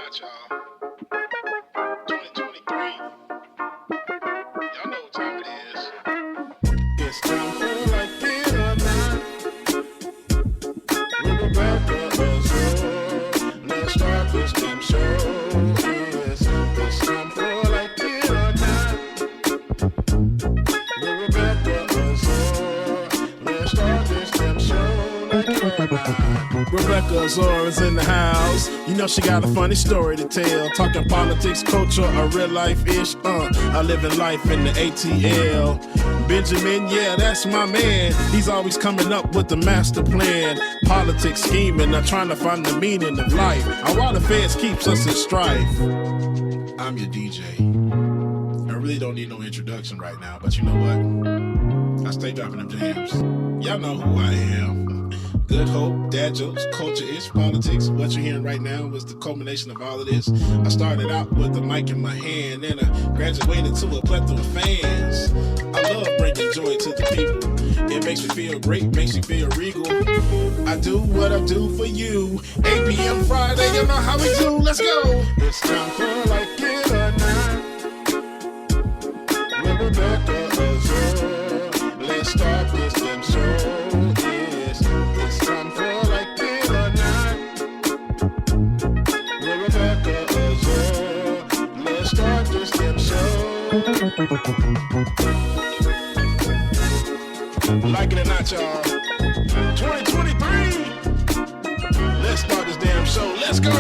not, y'all. 2023. Y'all know what time it is. It's time for Like It or Not with Rebecca Azor. Let's start this damn show. Yes, it's time for Like It or Not with Rebecca Azor. Let's start this damn show. Like It or Not. Rebecca Azor is in the house. You know she got a funny story to tell. Talking politics, culture, or real life-ish. I live in life in the ATL. Benjamin, yeah, that's my man. He's always coming up with the master plan. Politics scheming, not trying to find the meaning of life. And while the feds keeps us in strife. I'm your DJ. I really don't need no introduction right now, but you know what? I stay dropping them jams. Y'all know who I am. Good hope, dad jokes, culture-ish, politics. What you're hearing right now was the culmination of all of this. I started out with the mic in my hand, and I graduated to a plethora of fans. I love bringing joy to the people. It makes me feel great, makes me feel regal. I do what I do for you. 8 p.m. Friday, you know how we do. Let's go. It's time for Like It or Not with Rebecca Azor. Let's start this damn show. It's time for Like It or Not with Rebecca Azor. Let's start this damn show. Like it or not, y'all. 2023. Let's start this damn show. Let's go.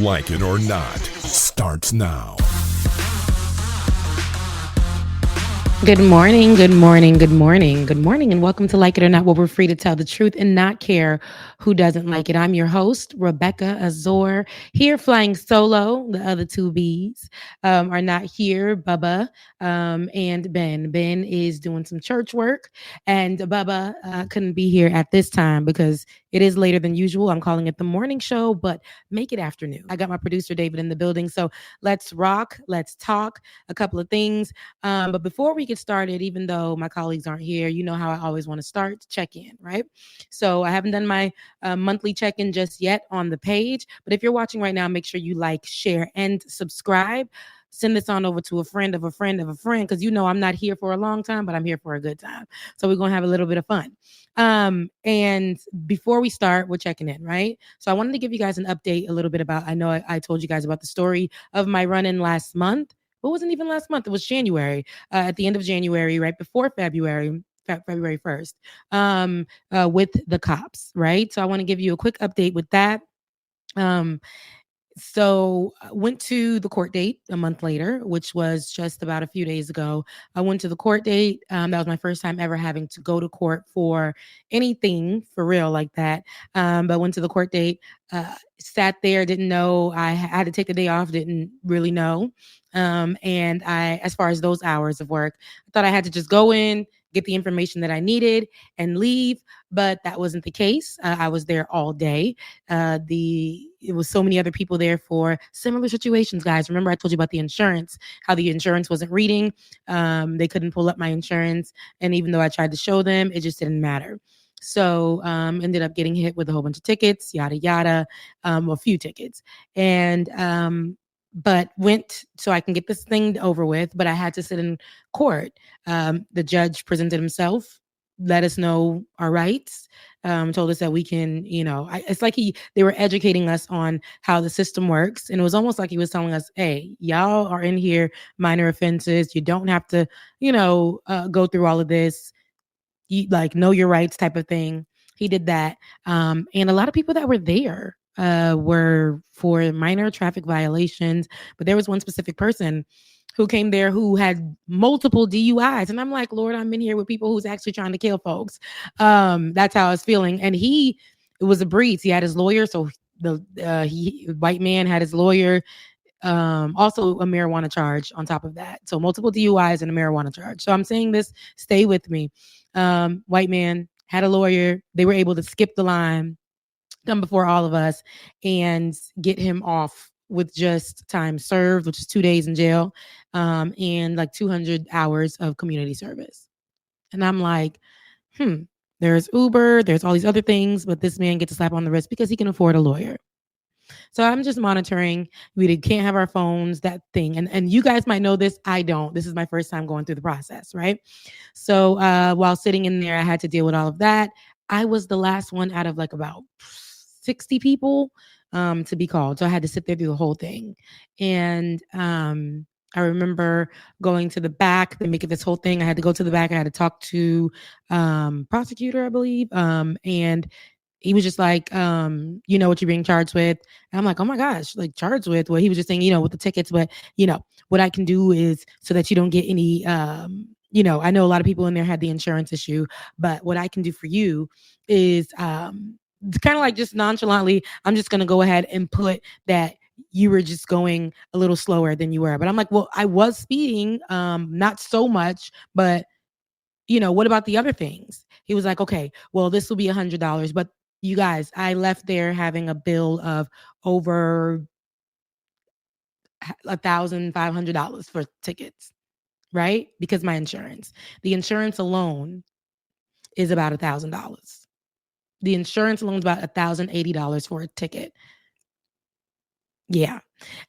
Like It or Not starts now. Good morning, good morning, good morning, good morning, and welcome to Like It or Not, where we're free to tell the truth and not care who doesn't like it. I'm your host, Rebecca Azor, here flying solo. The other two Bs are not here, Bubba and Ben. Ben is doing some church work, and Bubba couldn't be here at this time because it is later than usual. I'm calling it the morning show, but make it afternoon. I got my producer, David, in the building, so let's rock, let's talk a couple of things. But before we get started, even though my colleagues aren't here, you know how I always want to start, check in, right? So I haven't done my monthly check-in just yet on the page, but if you're watching right now, make sure you like, share, and subscribe. Send this on over to a friend of a friend of a friend, because you know I'm not here for a long time, but I'm here for a good time. So we're going to have a little bit of fun. And before we start, we're checking in, right? So I wanted to give you guys an update a little bit about, I know I told you guys about the story of my run-in last month. It wasn't even last month. It was January, at the end of January, right before February 1st, with the cops, right? So I want to give you a quick update with that. So I went to the court date a month later, which was just about a few days ago. I went to the court date. That was my first time ever having to go to court for anything for real like that. But went to the court date, sat there, didn't know I had to take the day off, didn't really know. And as far as those hours of work, I thought I had to just go in, get the information that I needed and leave, but that wasn't the case. I was there all day. It was so many other people there for similar situations, guys. Remember I told you about the insurance, how the insurance wasn't reading. They couldn't pull up my insurance. And even though I tried to show them, it just didn't matter. So ended up getting hit with a whole bunch of tickets, yada, yada, a few tickets. And but went so I can get this thing over with, but I had to sit in court. The judge presented himself, let us know our rights, told us that we can, it's like they were educating us on how the system works. And it was almost like he was telling us, hey, y'all are in here, minor offenses. You don't have to, go through all of this. You know your rights type of thing. He did that. And a lot of people that were there were for minor traffic violations, but there was one specific person who came there who had multiple DUIs. And I'm like, Lord, I'm in here with people who's actually trying to kill folks. That's how I was feeling. And it was a breeze. He had his lawyer. So the white man had his lawyer, also a marijuana charge on top of that. So multiple DUIs and a marijuana charge. So I'm saying this, stay with me. White man had a lawyer. They were able to skip the line, come before all of us, and get him off with just time served, which is 2 days in jail, and like 200 hours of community service. And I'm like, There's Uber, there's all these other things, but this man gets a slap on the wrist because he can afford a lawyer. So I'm just monitoring. We can't have our phones, that thing. And you guys might know this. I don't. This is my first time going through the process, right? So while sitting in there, I had to deal with all of that. I was the last one out of like about 60 people to be called. So I had to sit there through the whole thing. And I remember going to the back. They make it this whole thing. I had to go to the back. I had to talk to prosecutor, I believe. And he was just like, you know what you're being charged with. And I'm like, oh my gosh, like charged with? Well, he was just saying, with the tickets, but what I can do is so that you don't get any, I know a lot of people in there had the insurance issue, but what I can do for you is kind of like just nonchalantly, I'm just going to go ahead and put that you were just going a little slower than you were. But I'm like, well, I was speeding, not so much, but what about the other things? He was like, okay, well, this will be $100, but you guys, I left there having a bill of over $1,500 for tickets, right? Because my insurance, the insurance alone is about $1,000. The insurance alone is about $1,080 for a ticket. Yeah.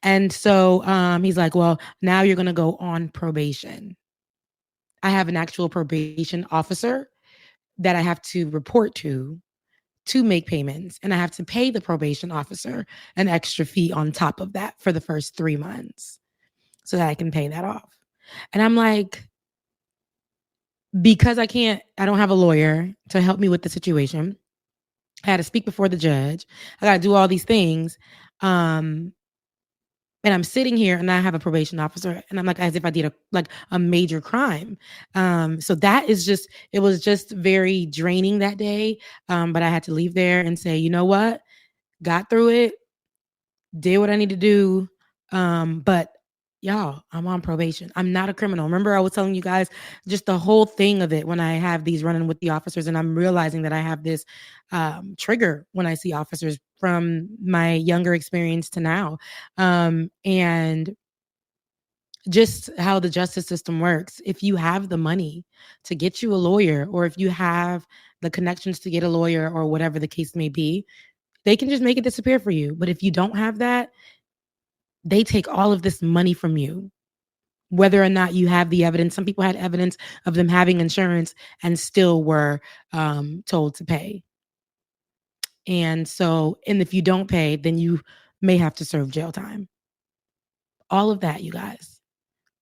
And so he's like, well, now you're going to go on probation. I have an actual probation officer that I have to report to make payments. And I have to pay the probation officer an extra fee on top of that for the first 3 months so that I can pay that off. And I'm like, because I don't have a lawyer to help me with the situation. I had to speak before the judge. I got to do all these things. And I'm sitting here and I have a probation officer and I'm like, as if I did a major crime. So that is just, it was just very draining that day. But I had to leave there and say, you know what? Got through it, did what I need to do. But y'all, I'm on probation. I'm not a criminal. Remember, I was telling you guys just the whole thing of it when I have these running with the officers, and I'm realizing that I have this trigger when I see officers from my younger experience to now. And just how the justice system works. If you have the money to get you a lawyer, or if you have the connections to get a lawyer, or whatever the case may be, they can just make it disappear for you. But if you don't have that, they take all of this money from you, whether or not you have the evidence. Some people had evidence of them having insurance and still were told to pay. And if you don't pay, then you may have to serve jail time. All of that, you guys.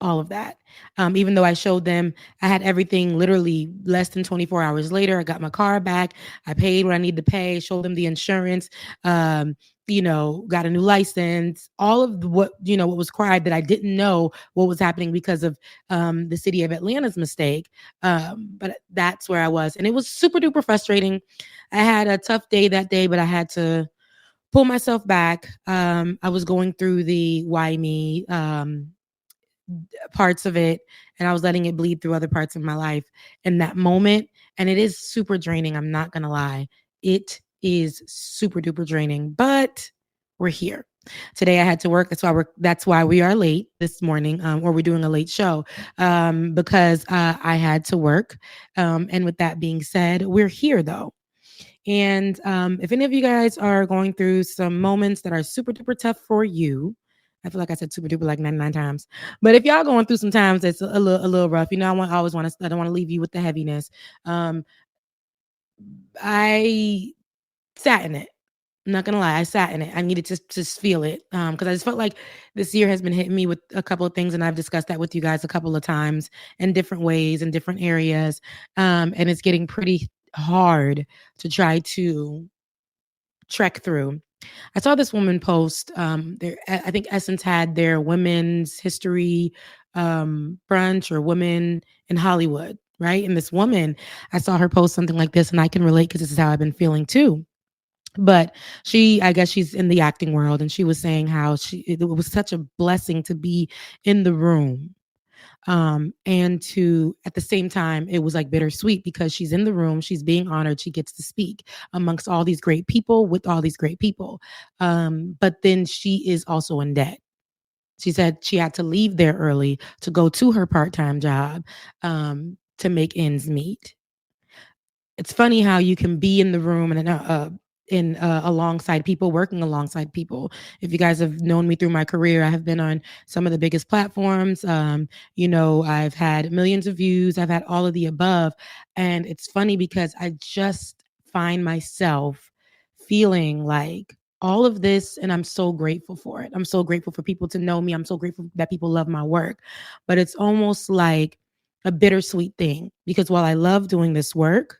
All of that. Even though I showed them, I had everything literally less than 24 hours later. I got my car back. I paid what I needed to pay, showed them the insurance, got a new license, all of what was required that I didn't know what was happening because of the city of Atlanta's mistake. But that's where I was. And it was super duper frustrating. I had a tough day that day, but I had to pull myself back. I was going through the why me parts of it, and I was letting it bleed through other parts of my life in that moment. And it is super draining. I'm not going to lie. It is super duper draining, but we're here. Today I had to work. That's why we are late this morning, or we're doing a late show, because I had to work. And with that being said, we're here though. And if any of you guys are going through some moments that are super duper tough for you, I feel like I said super duper like 99 times. But if y'all going through some times that's a little rough, I don't want to leave you with the heaviness. I sat in it. I'm not gonna lie, I sat in it. I needed to just feel it, because I just felt like this year has been hitting me with a couple of things, and I've discussed that with you guys a couple of times in different ways, in different areas, and it's getting pretty hard to try to trek through. I saw this woman post. I think Essence had their women's history brunch, or women in Hollywood, right? And this woman, I saw her post something like this, and I can relate because this is how I've been feeling too. But I guess she's in the acting world, and she was saying how it was such a blessing to be in the room. And to, at the same time, it was like bittersweet because she's in the room, she's being honored, she gets to speak amongst all these great people with all these great people. But then she is also in debt. She said she had to leave there early to go to her part-time job, to make ends meet. it's funny how you can be in the room and alongside people, working alongside people. If you guys have known me through my career, I have been on some of the biggest platforms. I've had millions of views. I've had all of the above, and it's funny because I just find myself feeling like all of this, and I'm so grateful for it. I'm so grateful for people to know me. I'm so grateful that people love my work, but it's almost like a bittersweet thing because while I love doing this work,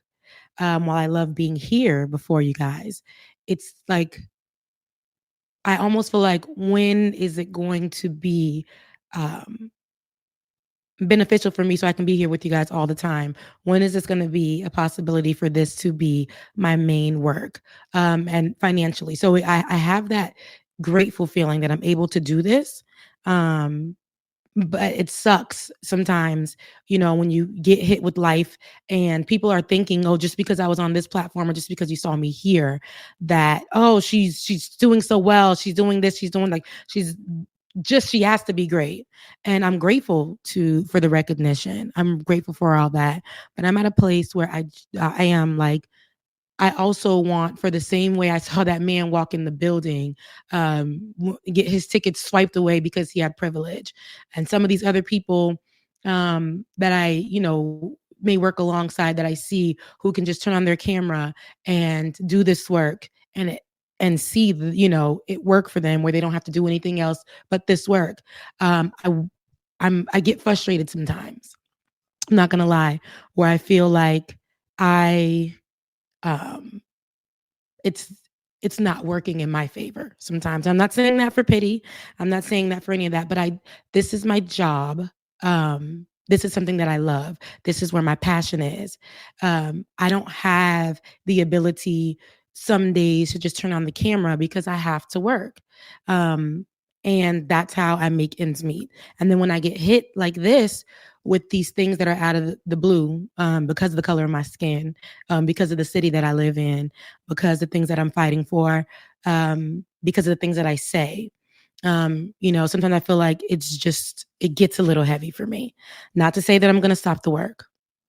while I love being here before you guys, it's like I almost feel like when is it going to be um, beneficial for me so I can be here with you guys all the time? When is this going to be a possibility for this to be my main work and financially? So I have that grateful feeling that I'm able to do this. Um, but it sucks sometimes, when you get hit with life and people are thinking, oh, just because I was on this platform or just because you saw me here, that, oh, she's doing so well, she's doing this, she's doing like she has to be great. And I'm grateful for the recognition. I'm grateful for all that. But I'm at a place where I am like, I also want, for the same way I saw that man walk in the building, get his tickets swiped away because he had privilege. And some of these other people that I, may work alongside that I see who can just turn on their camera and do this work and see, it work for them where they don't have to do anything else but this work. I get frustrated sometimes. I'm not going to lie, where I feel like I, um, it's it's not working in my favor sometimes. I'm not saying that for pity. I'm not saying that for any of that, but this is my job. This is something that I love. This is where my passion is. I don't have the ability some days to just turn on the camera because I have to work. Um, and that's how I make ends meet. And then when I get hit like this with these things that are out of the blue, because of the color of my skin, because of the city that I live in, because of things that I'm fighting for, because of the things that I say. Sometimes I feel like it gets a little heavy for me. Not to say that I'm going to stop the work,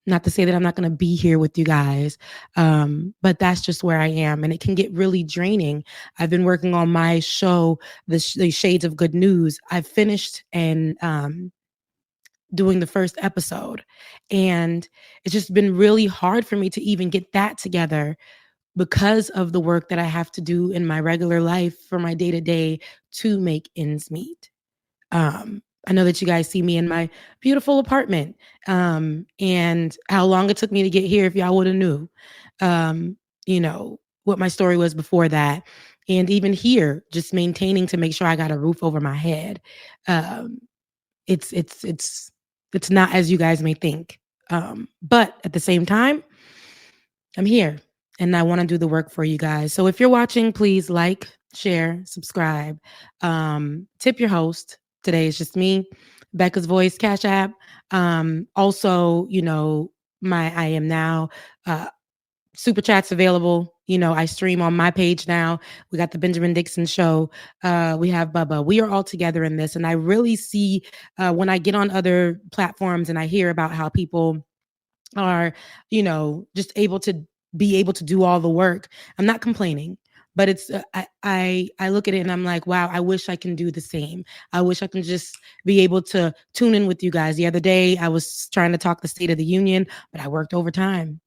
not to say that I'm not going to be here with you guys, but that's just where I am. And it can get really draining. I've been working on my show, the Shades of Good News. I've finished and doing the first episode. And it's just been really hard for me to even get that together because of the work that I have to do in my regular life for my day to day to make ends meet. I know that you guys see me in my beautiful apartment, and how long it took me to get here. If y'all would have knew, um, what my story was before that, and even here, just maintaining to make sure I got a roof over my head. Um, it's not as you guys may think, but at the same time, I'm here and I want to do the work for you guys. So if you're watching, please like, share, subscribe. Tip your host. Today is just me, Becca's Voice Cash App. Also, my I Am Now super chats available. I stream on my page now. We got the Benjamin Dixon show. We have Bubba. We are all together in this. And I really see when I get on other platforms and I hear about how people are, just able to do all the work. I'm not complaining, but it's I look at it and I'm like, wow, I wish I can do the same. I wish I can just be able to tune in with you guys. The other day I was trying to talk the State of the Union, but I worked overtime.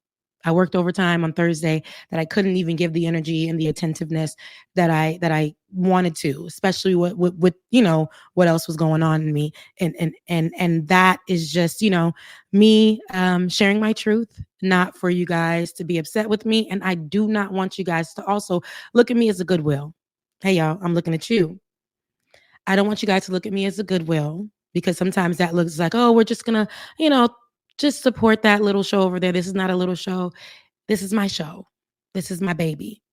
I worked overtime on Thursday that I couldn't even give the energy and the attentiveness that I wanted to, especially with what else was going on in me, and that is just me sharing my truth, not for you guys to be upset with me, and I do not want you guys to also look at me as a goodwill. Hey y'all, I'm looking at you. I don't want you guys to look at me as a goodwill because sometimes that looks like, oh, we're just gonna, just support that little show over there. This is not a little show. This is my show. This is my baby.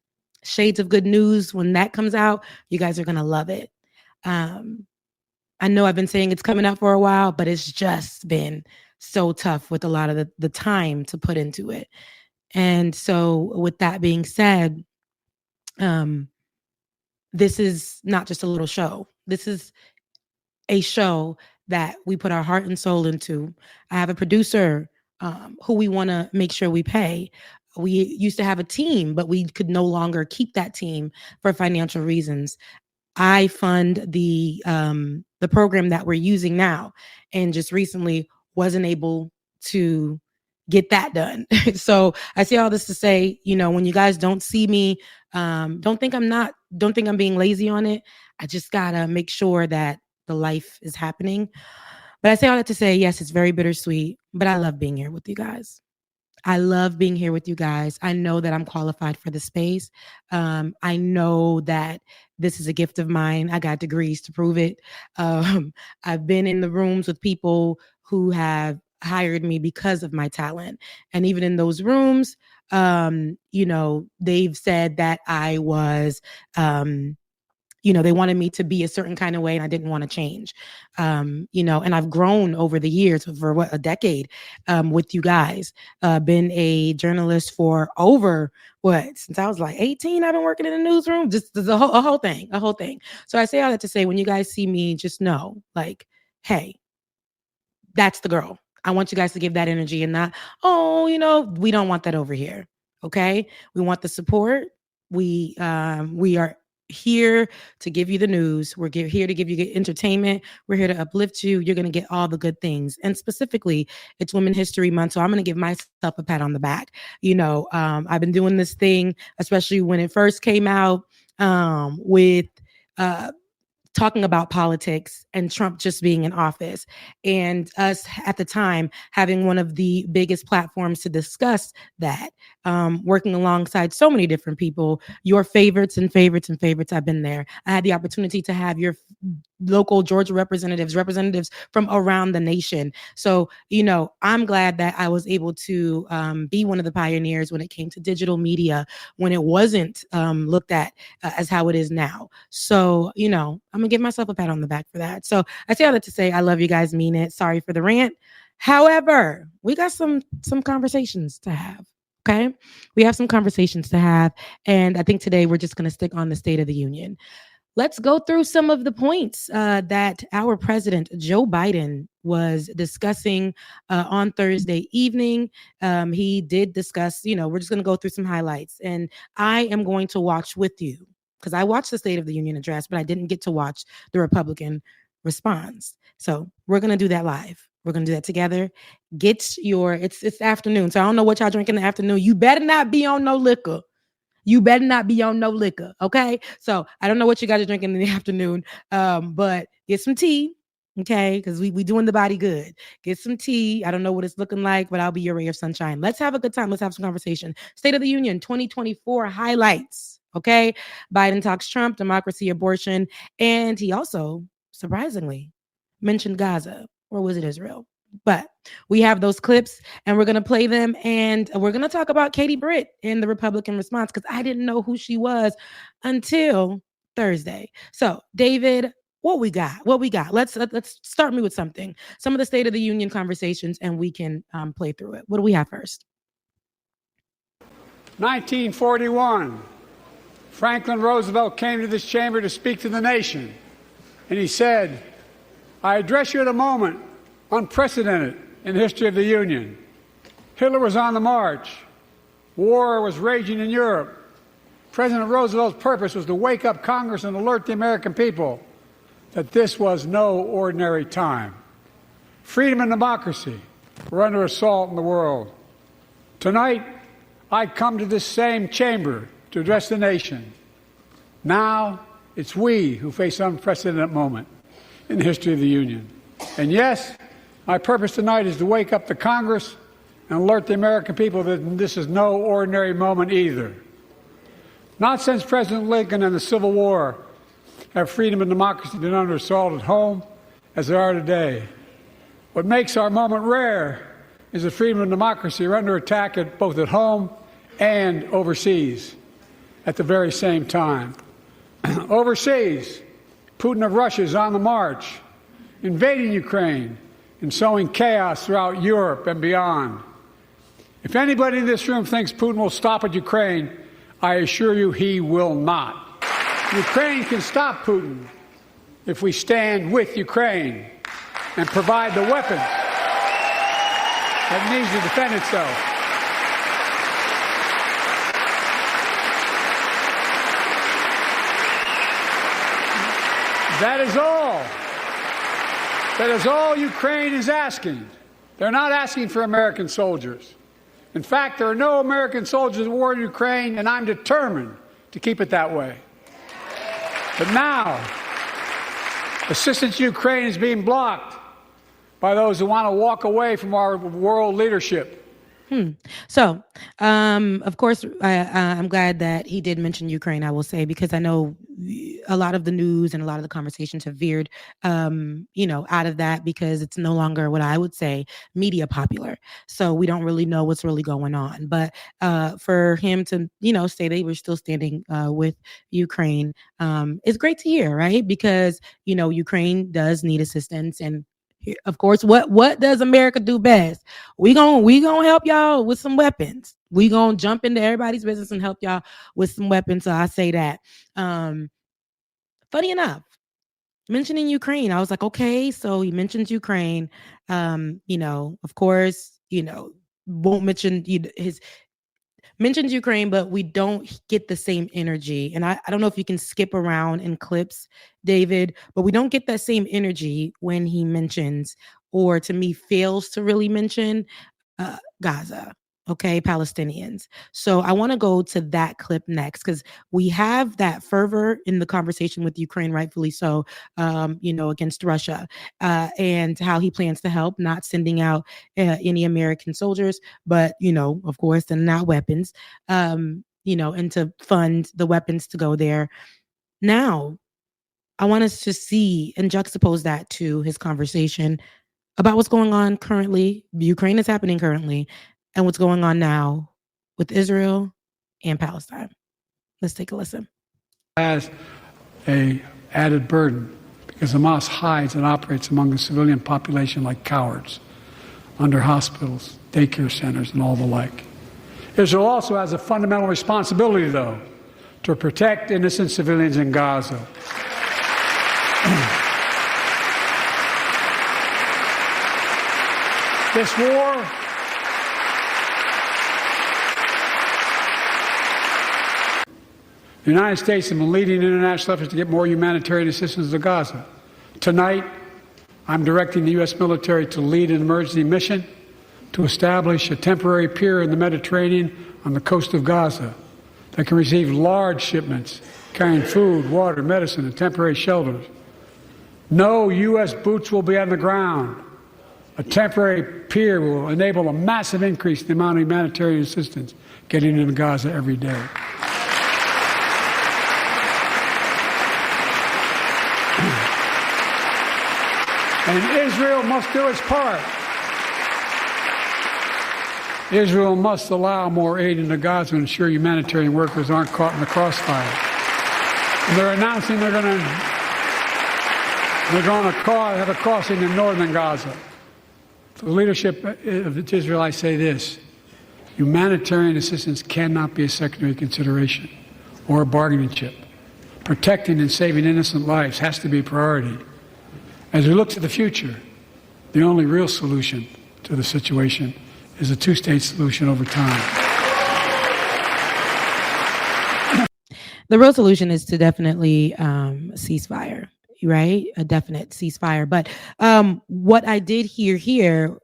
Shades of Good News. When that comes out, you guys are gonna love it. I know I've been saying it's coming out for a while, but it's just been so tough with a lot of the time to put into it. And so, with that being said, um, this is not just a little show. This is a show that we put our heart and soul into. I have a producer who we want to make sure we pay. we used to have a team, but we could no longer keep that team for financial reasons. I fund the program that we're using now, and just recently wasn't able to get that done. So I say all this to say, when you guys don't see me, don't think I'm being lazy on it. I just gotta make sure that the life is happening. But I say all that to say, yes, it's very bittersweet, but I love being here with you guys. I love being here with you guys. I know that I'm qualified for the space. I know that this is a gift of mine. I got degrees to prove it. I've been in the rooms with people who have hired me because of my talent. And even in those rooms, they've said that I was, they wanted me to be a certain kind of way and I didn't want to change. And I've grown over the years for a decade with you guys. Been a journalist for over since I was like 18. I've been working in the newsroom, just a whole thing. So I say all that to say, when you guys see me, just know, like, hey, that's the girl. I want you guys to give that energy and not, we don't want that over here. Okay. We want the support. We are here to give you the news. We're here to give you entertainment. We're here to uplift you. You're going to get all the good things. And specifically, it's Women's History Month. So I'm going to give myself a pat on the back. I've been doing this thing, especially when it first came out, with talking about politics and Trump just being in office, and us at the time having one of the biggest platforms to discuss that, working alongside so many different people, your favorites. I've been there. I had the opportunity to have your local Georgia representatives from around the nation. So, I'm glad that I was able to be one of the pioneers when it came to digital media, when it wasn't looked at as how it is now. So, I'm gonna give myself a pat on the back for that. So I say all that to say, I love you guys, mean it. Sorry for the rant. However, we got some conversations to have. Okay. We have some conversations to have. And I think today we're just going to stick on the State of the Union. Let's go through some of the points that our president, Joe Biden, was discussing on Thursday evening. He did discuss, we're just going to go through some highlights. And I am going to watch with you, because I watched the State of the Union address, but I didn't get to watch the Republican response. So we're going to do that live. We're going to do that together. It's afternoon. So I don't know what y'all drink in the afternoon. You better not be on no liquor. Okay. So I don't know what you guys are drinking in the afternoon. But get some tea. Okay. Because we doing the body good. Get some tea. I don't know what it's looking like, but I'll be your ray of sunshine. Let's have a good time. Let's have some conversation. State of the Union 2024 highlights. Okay. Biden talks Trump, democracy, abortion. And he also, surprisingly, mentioned Gaza. Or was it Israel? But we have those clips and we're going to play them. And we're going to talk about Katie Britt and the Republican response, because I didn't know who she was until Thursday. So, David, what we got? Let's start me with something. Some of the State of the Union conversations, and we can play through it. What do we have first? 1941. Franklin Roosevelt came to this chamber to speak to the nation, and he said, "I address you at a moment unprecedented in the history of the Union. Hitler was on the march. War was raging in Europe. President Roosevelt's purpose was to wake up Congress and alert the American people that this was no ordinary time. Freedom and democracy were under assault in the world. Tonight, I come to this same chamber to address the nation. Now, it's we who face an unprecedented moment in the history of the Union. And yes, my purpose tonight is to wake up the Congress and alert the American people that this is no ordinary moment either. Not since President Lincoln and the Civil War have freedom and democracy been under assault at home as they are today. What makes our moment rare is that freedom and democracy are under attack both at home and overseas at the very same time. Overseas, Putin of Russia is on the march, invading Ukraine and sowing chaos throughout Europe and beyond. If anybody in this room thinks Putin will stop at Ukraine, I assure you he will not. Ukraine can stop Putin if we stand with Ukraine and provide the weapons that it needs to defend itself. That is all. That is all Ukraine is asking. They're not asking for American soldiers. In fact, there are no American soldiers in the war in Ukraine, and I'm determined to keep it that way. But now, assistance to Ukraine is being blocked by those who want to walk away from our world leadership. So, of course, I'm glad that he did mention Ukraine, I will say, because I know a lot of the news and a lot of the conversations have veered, out of that because it's no longer what I would say media popular. So we don't really know what's really going on. But for him to, say they were still standing with Ukraine, it's great to hear, right? Because, Ukraine does need assistance, and of course, what does America do best? We gonna help y'all with some weapons. We gonna jump into everybody's business and help y'all with some weapons. So I say that. Funny enough, mentioning Ukraine, I was like, okay, so he mentions Ukraine. Of course, won't mention his mentions Ukraine, but we don't get the same energy. And I don't know if you can skip around in clips, David, but we don't get that same energy when he mentions, or to me, fails to really mention Gaza. Okay, Palestinians. So I want to go to that clip next because we have that fervor in the conversation with Ukraine, rightfully so, against Russia, and how he plans to help, not sending out any American soldiers, but, of course, and not weapons, and to fund the weapons to go there. Now, I want us to see and juxtapose that to his conversation about what's going on currently. Ukraine is happening currently, and what's going on now with Israel and Palestine. Let's take a listen. As a added burden because Hamas hides and operates among the civilian population like cowards under hospitals, daycare centers, and all the like. Israel also has a fundamental responsibility, though, to protect innocent civilians in Gaza. This war the United States has been leading international efforts to get more humanitarian assistance to Gaza. Tonight, I'm directing the U.S. military to lead an emergency mission to establish a temporary pier in the Mediterranean on the coast of Gaza that can receive large shipments carrying food, water, medicine, and temporary shelters. No U.S. boots will be on the ground. A temporary pier will enable a massive increase in the amount of humanitarian assistance getting into Gaza every day. And Israel must do its part. Israel must allow more aid into Gaza to ensure humanitarian workers aren't caught in the crossfire. And they're announcing they're going to have a crossing in northern Gaza. To the leadership of Israel, I say this: humanitarian assistance cannot be a secondary consideration or a bargaining chip. Protecting and saving innocent lives has to be a priority. As we look to the future, the only real solution to the situation is a two-state solution over time. The real solution is to definitely ceasefire, right? A definite ceasefire. But what I did hear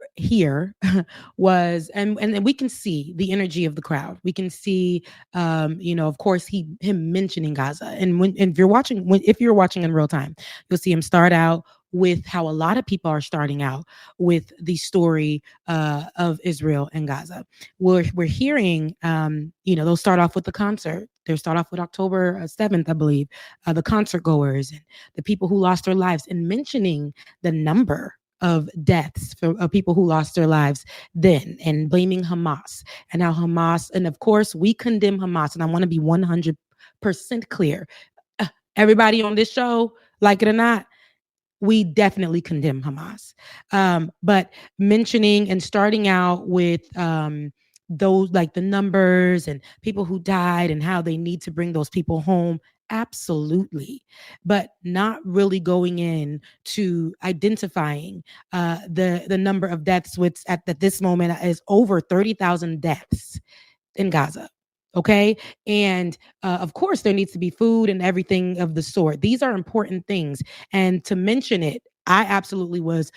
was, and we can see the energy of the crowd. We can see, of course, him mentioning Gaza. And if you're watching in real time, you'll see him start out with how a lot of people are starting out with the story of Israel and Gaza. We're hearing, they'll start off with the concert. They'll start off with October 7th, I believe, the concert goers and the people who lost their lives, and mentioning the number of deaths of people who lost their lives then, and blaming Hamas and how Hamas, and of course we condemn Hamas. And I want to be 100% clear. Everybody on this show, like it or not, we definitely condemn Hamas. But mentioning and starting out with those, like the numbers and people who died and how they need to bring those people home, absolutely. But not really going in to identifying the number of deaths, which at this moment is over 30,000 deaths in Gaza. Okay. And of course, there needs to be food and everything of the sort. These are important things. And to mention it, I absolutely was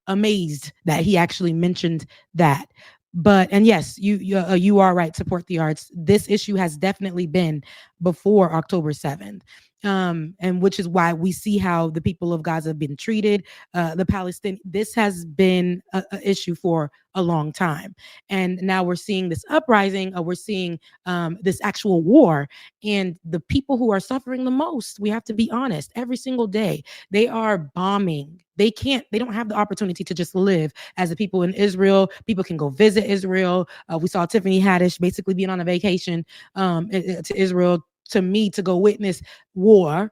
amazed that he actually mentioned that. But and yes, you are right. Support the arts. This issue has definitely been before October 7th. And which is why we see how the people of Gaza have been treated. The Palestinian. This has been a issue for a long time, and now we're seeing this uprising. We're seeing this actual war, and the people who are suffering the most. We have to be honest. Every single day, they are bombing. They don't have the opportunity to just live as the people in Israel. People can go visit Israel. We saw Tiffany Haddish basically being on a vacation to Israel to me to go witness war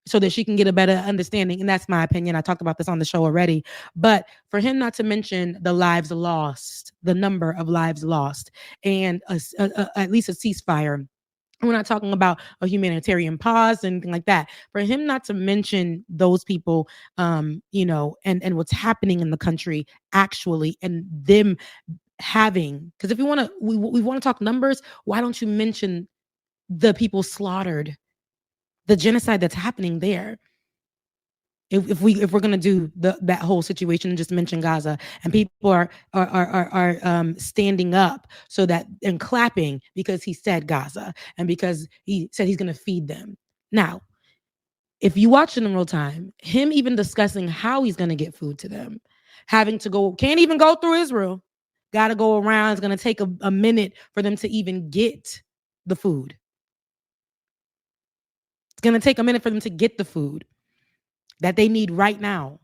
so that she can get a better understanding. And that's my opinion. I talked about this on the show already. But for him not to mention the lives lost, the number of lives lost, and at least a ceasefire. We're not talking about a humanitarian pause and anything like that. For him not to mention those people, and what's happening in the country actually, and them having, because if we want to talk numbers, why don't you mention the people slaughtered, the genocide that's happening there? If we're gonna do that whole situation and just mention Gaza, and people are standing up so that and clapping because he said Gaza and because he said he's gonna feed them. Now, if you watch it in real time, him even discussing how he's gonna get food to them, having to go, can't even go through Israel, got to go around. It's gonna take a minute for them to even get the food. It's gonna take a minute for them to get the food that they need right now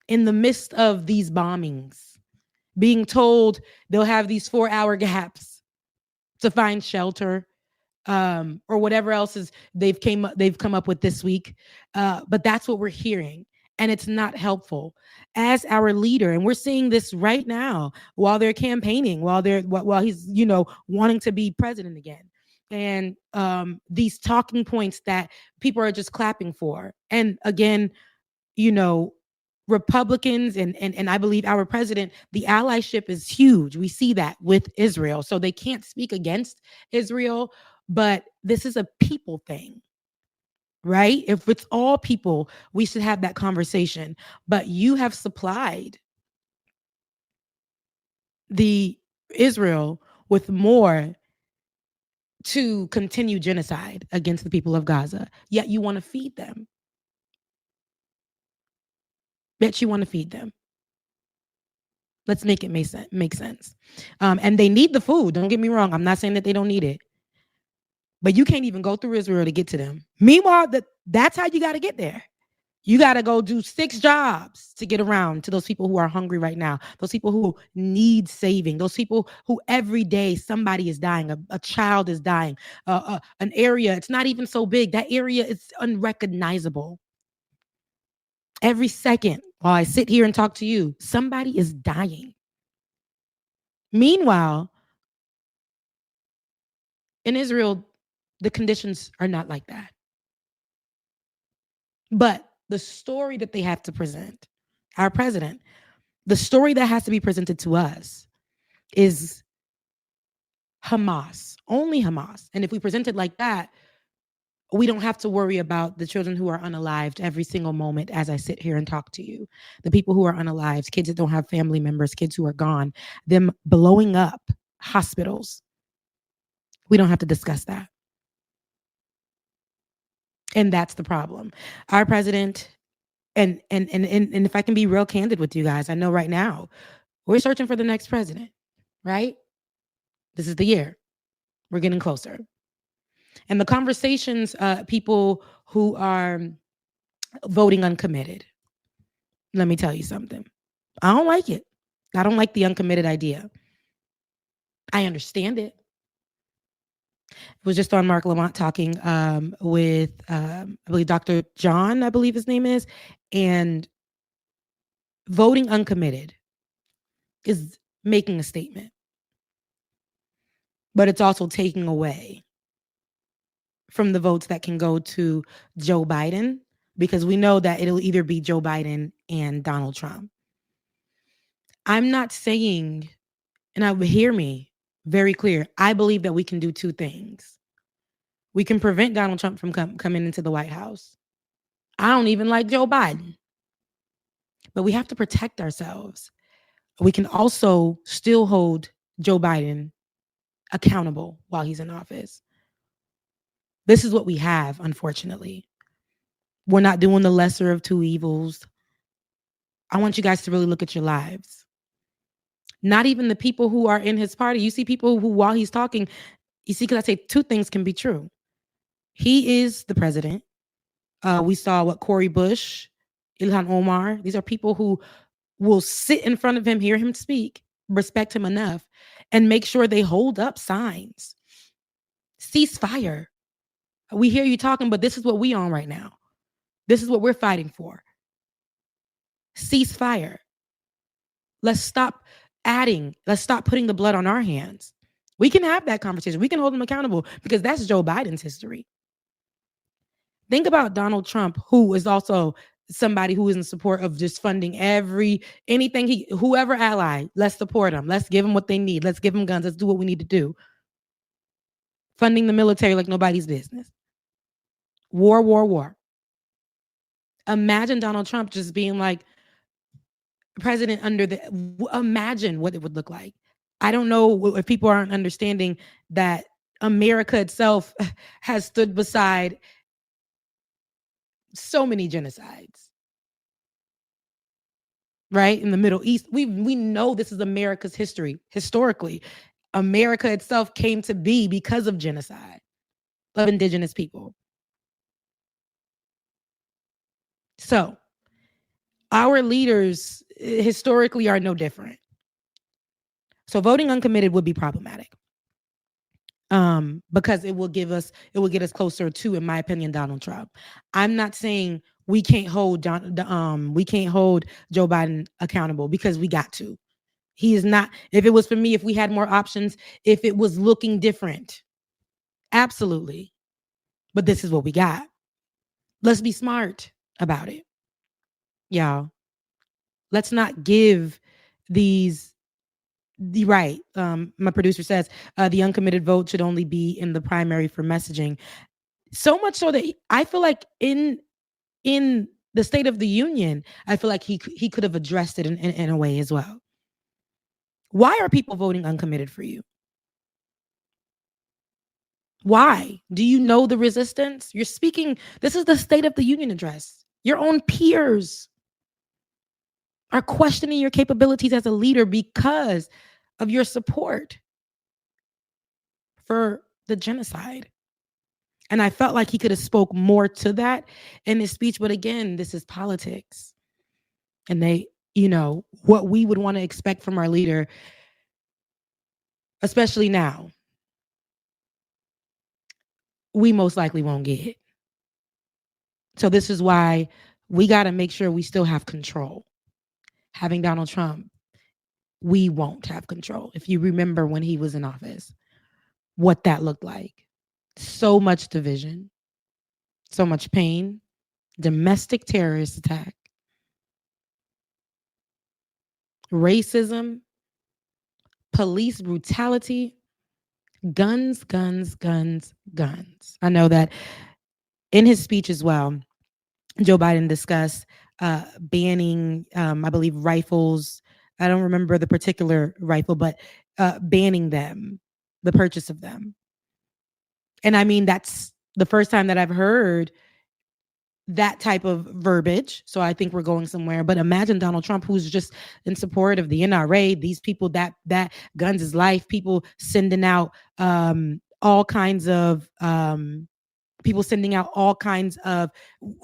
in the midst of these bombings, being told they'll have these 4-hour gaps to find shelter, or whatever else is they've come up with this week. But that's what we're hearing. And it's not helpful as our leader. And we're seeing this right now while they're campaigning, while he's, wanting to be president again. And these talking points that people are just clapping for. And again, Republicans and I believe our president, the allyship is huge. We see that with Israel. So they can't speak against Israel, but this is a people thing, right? If it's all people, we should have that conversation. But you have supplied the Israel with more to continue genocide against the people of Gaza, yet you want to feed them. Bet you want to feed them. Let's make it make sense. And they need the food. Don't get me wrong. I'm not saying that they don't need it. But you can't even go through Israel to get to them. Meanwhile, that's how you got to get there. You got to go do 6 jobs to get around to those people who are hungry right now. Those people who need saving. Those people who every day somebody is dying. A child is dying. An area, it's not even so big. That area is unrecognizable. Every second while I sit here and talk to you, somebody is dying. Meanwhile, in Israel, the conditions are not like that. But the story that they have to present, our president, the story that has to be presented to us is Hamas, only Hamas. And if we present it like that, we don't have to worry about the children who are unalived every single moment as I sit here and talk to you. The people who are unalived, kids that don't have family members, kids who are gone, them blowing up hospitals. We don't have to discuss that. And that's the problem. Our president, and if I can be real candid with you guys, I know right now we're searching for the next president, right? This is the year. We're getting closer. And the conversations, people who are voting uncommitted, let me tell you something. I don't like it. I don't like the uncommitted idea. I understand it. It was just on Mark Lamont talking with, I believe, Dr. John, I believe his name is, and voting uncommitted is making a statement, but it's also taking away from the votes that can go to Joe Biden, because we know that it'll either be Joe Biden and Donald Trump. I'm not saying, and hear me, very clear. I believe that we can do two things. We can prevent Donald Trump from coming into the White House. I don't even like Joe Biden, but we have to protect ourselves. We can also still hold Joe Biden accountable while he's in office. This is what we have, unfortunately. We're not doing the lesser of two evils. I want you guys to really look at your lives. Not even the people who are in his party. You see people who, while he's talking, you see, because I say two things can be true. He is the president. We saw what Cori Bush, Ilhan Omar, these are people who will sit in front of him, hear him speak, respect him enough, and make sure they hold up signs. Ceasefire. We hear you talking, but this is what we on right now. This is what we're fighting for. Ceasefire. Let's stop adding. Let's stop putting the blood on our hands. We can have that conversation. We can hold them accountable because that's Joe Biden's history. Think about Donald Trump, who is also somebody who is in support of just funding anything whoever ally, let's support them. Let's give them what they need. Let's give them guns. Let's do what we need to do. Funding the military like nobody's business. War. Imagine Donald Trump just being like president imagine what it would look like. I don't know if people aren't understanding that America itself has stood beside so many genocides, right? In the Middle East, we know this is America's history. Historically, America itself came to be because of genocide of indigenous people. So our leaders historically are no different. So voting uncommitted would be problematic. Because it will get us closer to, in my opinion, Donald Trump. I'm not saying we can't hold Joe Biden accountable, because we got to. He is not. If it was for me, if we had more options, if it was looking different, absolutely. But this is what we got. Let's be smart about it, y'all. Let's not give these. Right. My producer says the uncommitted vote should only be in the primary for messaging. So much so that I feel like in the State of the Union, I feel like he could have addressed it in a way as well. Why are people voting uncommitted for you? Why? Do you know the resistance? You're speaking. This is the State of the Union address. Your own peers are questioning your capabilities as a leader because of your support for the genocide. And I felt like he could have spoke more to that in his speech. But again, this is politics. And they, what we would want to expect from our leader, especially now, we most likely won't get it. So this is why we got to make sure we still have control. Having Donald Trump, we won't have control. If you remember when he was in office, what that looked like. So much division, so much pain, domestic terrorist attack, racism, police brutality, guns. I know that in his speech as well, Joe Biden discussed banning, I believe, rifles. I don't remember the particular rifle, but banning them, the purchase of them. And I mean, that's the first time that I've heard that type of verbiage. So I think we're going somewhere. But imagine Donald Trump, who's just in support of the NRA, these people that guns is life, people sending out all kinds of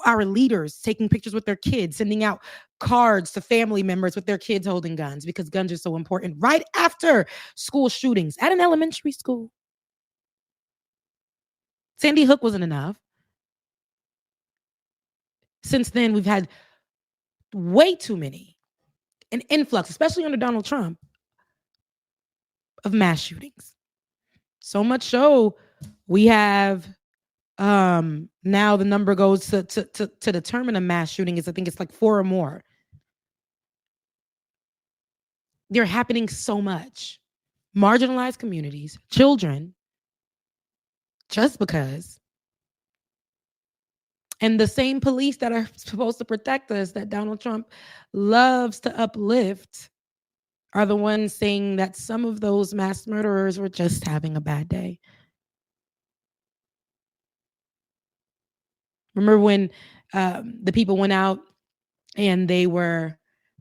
our leaders taking pictures with their kids, sending out cards to family members with their kids holding guns, because guns are so important, right after school shootings at an elementary school. Sandy Hook wasn't enough. Since then, we've had way too many, an influx, especially under Donald Trump, of mass shootings. So much so, we have now the number goes to determine a mass shooting is, I think it's like 4 or more. They're happening so much. marginalized communities, children, just because. And the same police that are supposed to protect us, that Donald Trump loves to uplift, are the ones saying that some of those mass murderers were just having a bad day. Remember when the people went out and they were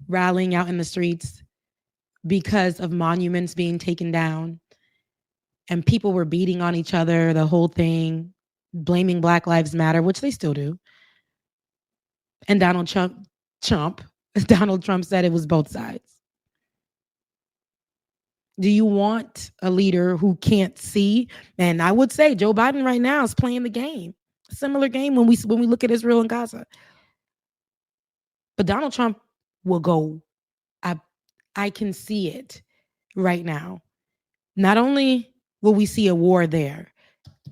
rallying out in the streets because of monuments being taken down, and people were beating on each other, the whole thing, blaming Black Lives Matter, which they still do. And Donald Trump said it was both sides. Do you want a leader who can't see? And I would say Joe Biden right now is playing the game, a similar game when we look at Israel and Gaza. But Donald Trump will go. I can see it right now. Not only will we see a war there,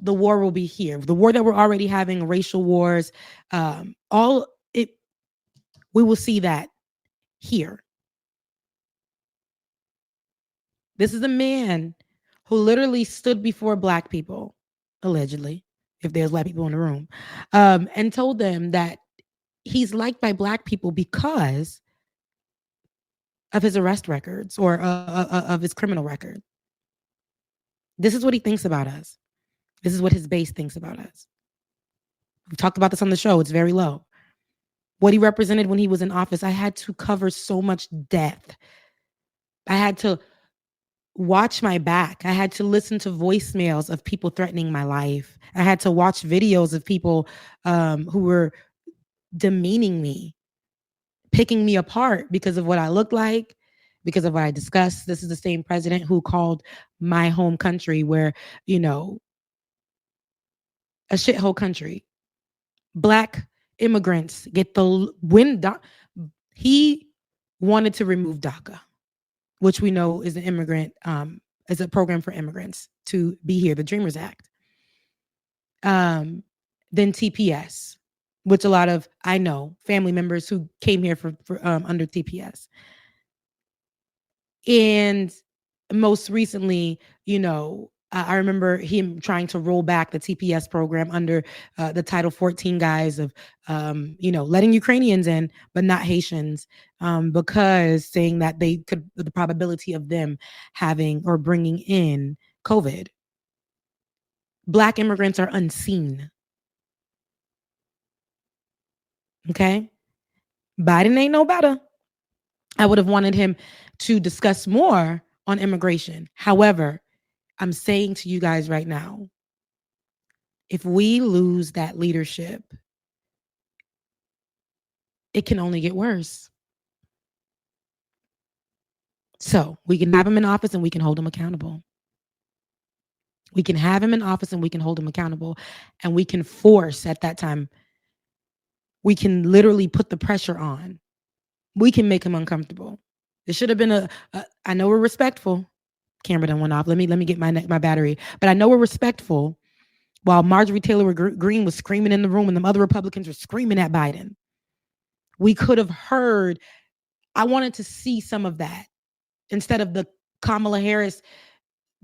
the war will be here. The war that we're already having, racial wars, we will see that here. This is a man who literally stood before Black people, allegedly, if there's Black people in the room, and told them that he's liked by Black people because of his arrest records or of his criminal record. This is what he thinks about us. This is what his base thinks about us. We've talked about this on the show. It's very low. What he represented when he was in office, I had to cover so much death. I had to watch my back. I had to listen to voicemails of people threatening my life. I had to watch videos of people who were demeaning me, picking me apart because of what I looked like, because of what I discussed. This is the same president who called my home country, where, you know, a shithole country. Black immigrants get the win. He wanted to remove DACA, which we know is an immigrant, is a program for immigrants to be here, the Dreamers Act. Then TPS, which a lot of, I know, family members who came here for under TPS. And most recently, you know, I remember him trying to roll back the TPS program under the Title 14 guise of, you know, letting Ukrainians in, but not Haitians, because saying that they could, the probability of them having or bringing in COVID. Black immigrants are unseen. Okay. Biden ain't no better. I would have wanted him to discuss more on immigration. However, I'm saying to you guys right now, if we lose that leadership, it can only get worse. So we can have him in office and we can hold him accountable. We can have him in office and we can hold him accountable. And we can force at that time, we can literally put the pressure on. We can make him uncomfortable. It should have been I know we're respectful. Camera done went off. Let me get my battery. But I know we're respectful. While Marjorie Taylor Greene was screaming in the room and the other Republicans were screaming at Biden, we could have heard. I wanted to see some of that instead of the Kamala Harris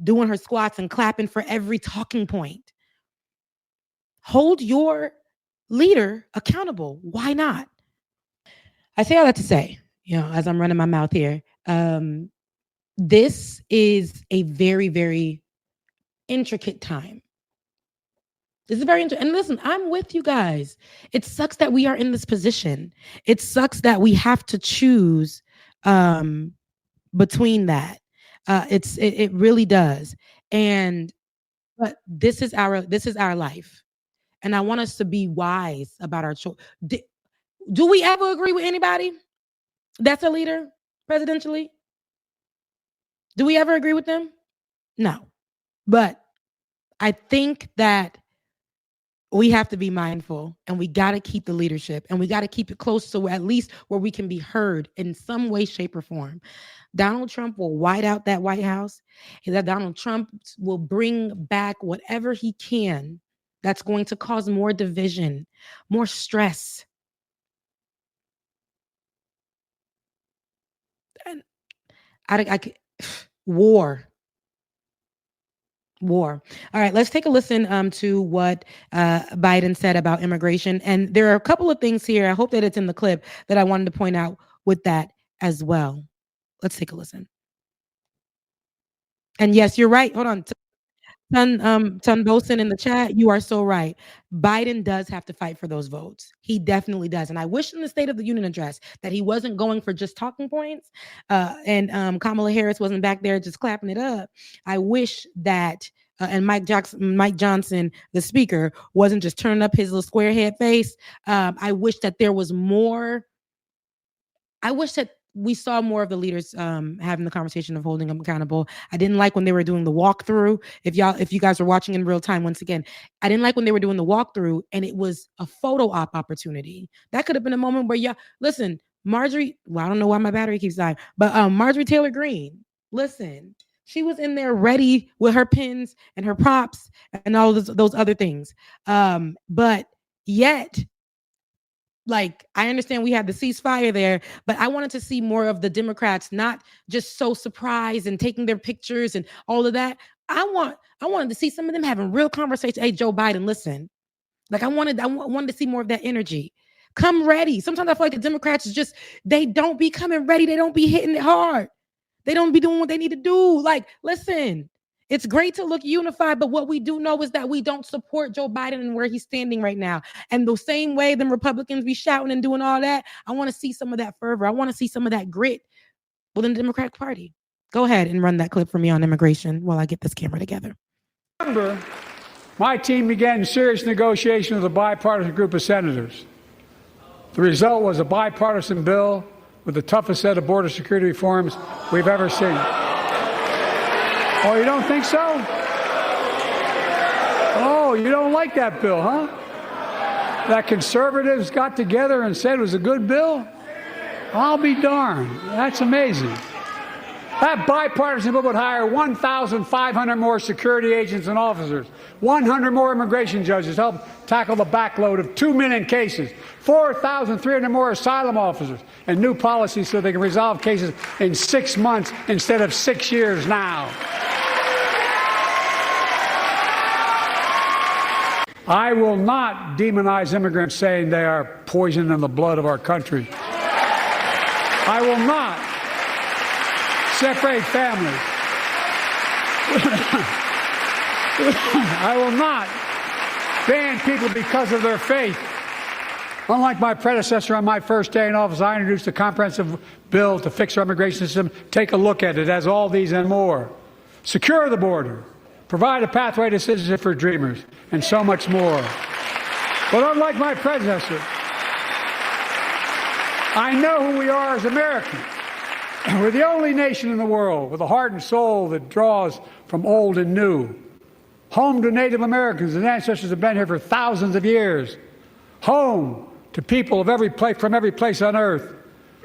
doing her squats and clapping for every talking point. Hold your leader accountable. Why not? I say all that to say, you know, as I'm running my mouth here, this is a very, very intricate time. This is very interesting. And listen, I'm with you guys. It sucks that we are in this position. It sucks that we have to choose between that. It really does. But this is our life. And I want us to be wise about our choice. Do we ever agree with anybody that's a leader presidentially? Do we ever agree with them? No. But I think that we have to be mindful and we got to keep the leadership and we got to keep it close to at least where we can be heard in some way, shape, or form. Donald Trump will white out that White House. That Donald Trump will bring back whatever he can that's going to cause more division, more stress. And war. War. All right, let's take a listen to what Biden said about immigration. And there are a couple of things here. I hope that it's in the clip that I wanted to point out with that as well. Let's take a listen. And yes, you're right. Hold on. Ton Bosin in the chat, you are so right. Biden does have to fight for those votes. He definitely does. And I wish in the State of the Union address that he wasn't going for just talking points and Kamala Harris wasn't back there just clapping it up. I wish that and Mike Johnson, the speaker, wasn't just turning up his little square head face. I wish that there was more. I wish that we saw more of the leaders having the conversation of holding them accountable. I didn't like when they were doing the walkthrough. If you guys were watching in real time, once again, I didn't like when they were doing the walkthrough and it was a photo op opportunity. That could have been a moment where listen, Marjorie, well, I don't know why my battery keeps dying, but Marjorie Taylor Greene, listen, she was in there ready with her pins and her props and all those other things. But yet, like, I understand we had the ceasefire there, but I wanted to see more of the Democrats not just so surprised and taking their pictures and all of that. I wanted to see some of them having real conversations. Hey, Joe Biden, listen. Like I wanted to see more of that energy. Come ready. Sometimes I feel like the Democrats they don't be coming ready. They don't be hitting it hard. They don't be doing what they need to do. Like, listen. It's great to look unified, but what we do know is that we don't support Joe Biden and where he's standing right now. And the same way them Republicans be shouting and doing all that, I want to see some of that fervor. I want to see some of that grit within the Democratic Party. Go ahead and run that clip for me on immigration while I get this camera together. Remember, my team began serious negotiation with a bipartisan group of senators. The result was a bipartisan bill with the toughest set of border security reforms we've ever seen. Oh, you don't think so? Oh, you don't like that bill, huh? That conservatives got together and said it was a good bill? I'll be darned. That's amazing. That bipartisan bill would hire 1,500 more security agents and officers, 100 more immigration judges to help tackle the backload of 2 million cases, 4,300 more asylum officers, and new policies so they can resolve cases in 6 months instead of 6 years now. I will not demonize immigrants saying they are poison in the blood of our country. I will not separate families. I will not ban people because of their faith. Unlike my predecessor on my first day in office, I introduced a comprehensive bill to fix our immigration system. Take a look at it. It has all these and more. Secure the border. Provide a pathway to citizenship for dreamers, and so much more. But unlike my predecessor, I know who we are as Americans. We're the only nation in the world with a heart and soul that draws from old and new. Home to Native Americans and ancestors have been here for thousands of years. Home to people of every place, from every place on earth.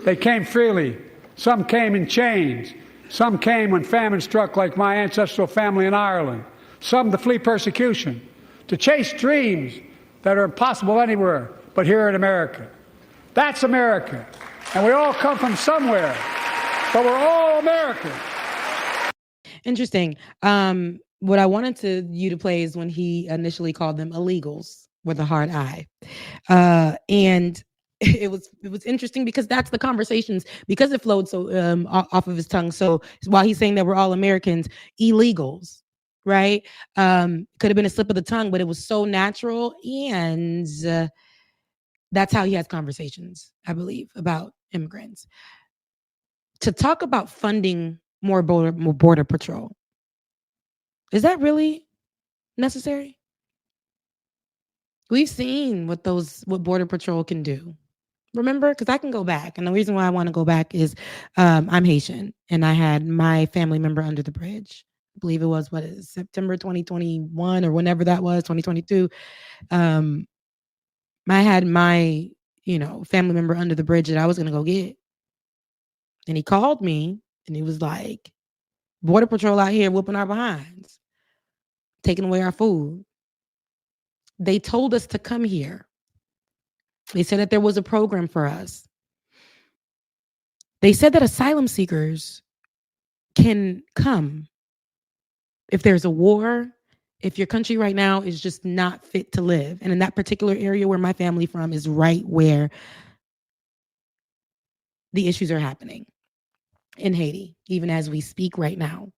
They came freely. Some came in chains. Some came when famine struck, like my ancestral family in Ireland. Some to flee persecution, to chase dreams that are impossible anywhere but here in America. That's America. And we all come from somewhere, but we're all Americans. Interesting. What I wanted you to play is when he initially called them illegals with a hard I. And it was interesting because that's the conversations, because it flowed so off of his tongue. So while he's saying that we're all Americans, illegals, right? Could have been a slip of the tongue, but it was so natural. And that's how he has conversations, I believe, about immigrants. To talk about funding more border patrol, is that really necessary? We've seen what border patrol can do. Remember, because I can go back. And the reason why I want to go back is I'm Haitian and I had my family member under the bridge. I believe it was September 2021 or whenever that was, 2022. I had my, family member under the bridge that I was going to go get. And he called me and he was like, Border Patrol out here whooping our behinds, taking away our food. They told us to come here. They said that there was a program for us. They said that asylum seekers can come if there's a war, if your country right now is just not fit to live, and in that particular area where my family from is right where the issues are happening in Haiti, even as we speak right now.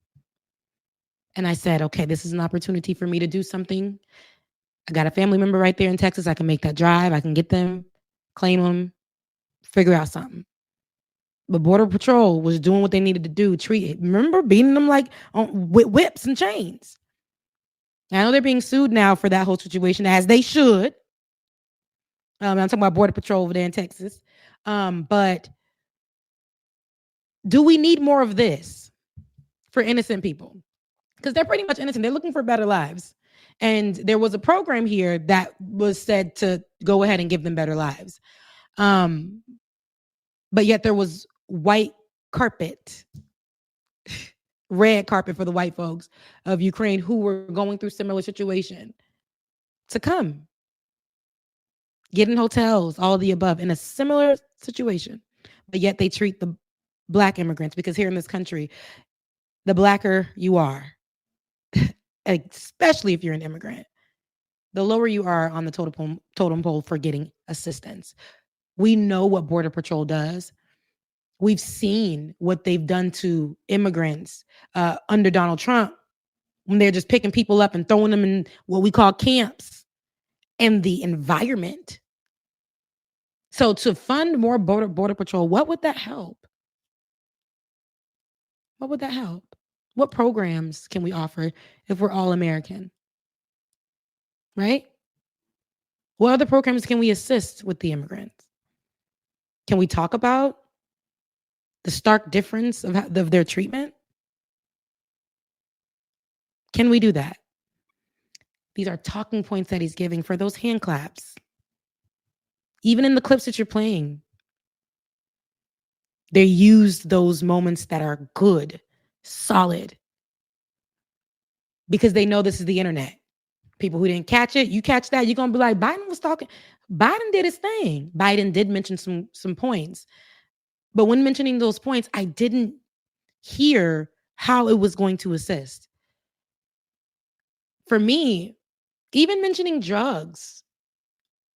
And I said, okay, this is an opportunity for me to do something. I got a family member right there in Texas. I can make that drive. I can get them, claim them, figure out something. But Border Patrol was doing what they needed to do. Remember beating them like with whips and chains. I know they're being sued now for that whole situation, as they should. I'm talking about Border Patrol over there in Texas. But do we need more of this for innocent people? Because they're pretty much innocent. They're looking for better lives. And there was a program here that was said to go ahead and give them better lives. But yet there was white carpet, red carpet for the white folks of Ukraine who were going through similar situation to come. Get in hotels, all of the above, in a similar situation. But yet they treat the Black immigrants, because here in this country, the Blacker you are, especially if you're an immigrant, the lower you are on the totem pole for getting assistance. We know what Border Patrol does. We've seen what they've done to immigrants under Donald Trump, when they're just picking people up and throwing them in what we call camps, and the environment. So to fund more Border Patrol, what would that help? What would that help? What programs can we offer if we're all American? Right? What other programs can we assist with the immigrants? Can we talk about the stark difference of their treatment? Can we do that? These are talking points that he's giving for those hand claps. Even in the clips that you're playing, they used those moments that are good, solid, because they know this is the internet. People who didn't catch it, you catch that, you're going to be like, Biden was talking. Biden did his thing. Biden did mention some points. But when mentioning those points, I didn't hear how it was going to assist. For me, even mentioning drugs,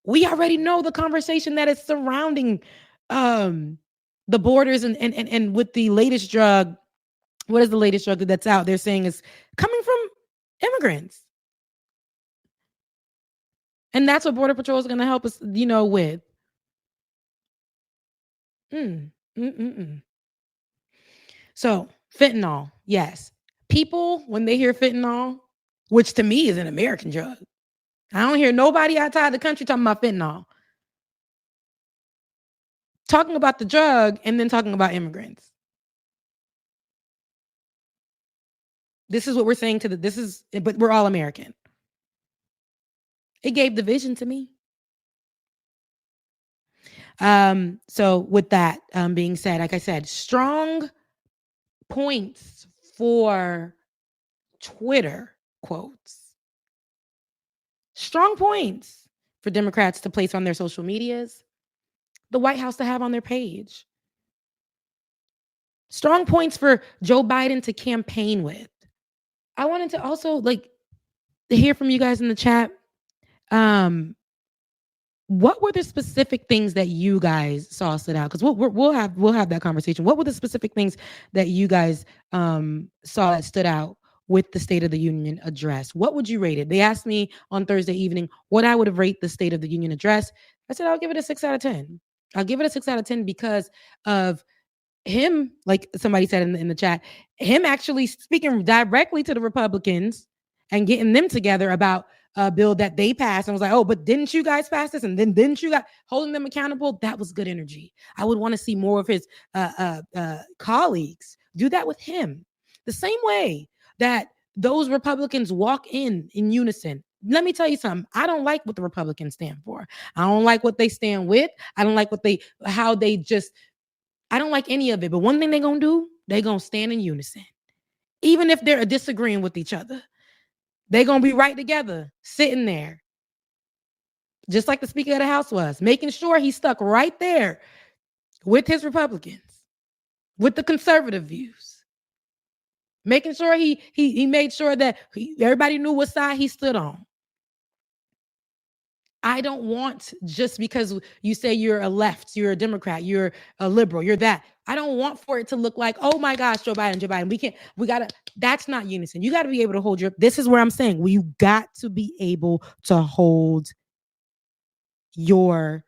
we already know the conversation that is surrounding the borders and with the latest drug. What is the latest drug that's out? They're saying is coming from immigrants. And that's what Border Patrol is going to help us, with. So fentanyl, yes. People, when they hear fentanyl, which to me is an American drug, I don't hear nobody outside the country talking about fentanyl. Talking about the drug and then talking about immigrants. This is what we're saying but we're all American. It gave division to me. So with that being said, like I said, strong points for Twitter quotes. Strong points for Democrats to place on their social medias, the White House to have on their page. Strong points for Joe Biden to campaign with. I wanted to also to hear from you guys in the chat. What were the specific things that you guys saw stood out? Because we'll have that conversation. What were the specific things that you guys saw that stood out with the State of the Union address? What would you rate it? They asked me on Thursday evening what I would have rated the State of the Union address. I said I'll give it a 6 out of 10. I'll give it a 6 out of 10 because of him, like somebody said in the chat, him actually speaking directly to the Republicans and getting them together about a bill that they passed and was like, oh, but didn't you guys pass this? And then didn't you guys holding them accountable? That was good energy. I would want to see more of his colleagues do that with him. The same way that those Republicans walk in unison. Let me tell you something. I don't like what the Republicans stand for. I don't like what they stand with. I don't like I don't like any of it. But one thing they're going to do, they're going to stand in unison. Even if they're disagreeing with each other, they're going to be right together, sitting there. Just like the Speaker of the House was, making sure he stuck right there with his Republicans, with the conservative views. making sure he made sure that everybody knew what side he stood on. I don't want, just because you say you're a left, you're a Democrat, you're a liberal, you're that. I don't want for it to look like, oh my gosh, Joe Biden. That's not unison. You got to be able to hold this is where I'm saying, you got to be able to hold your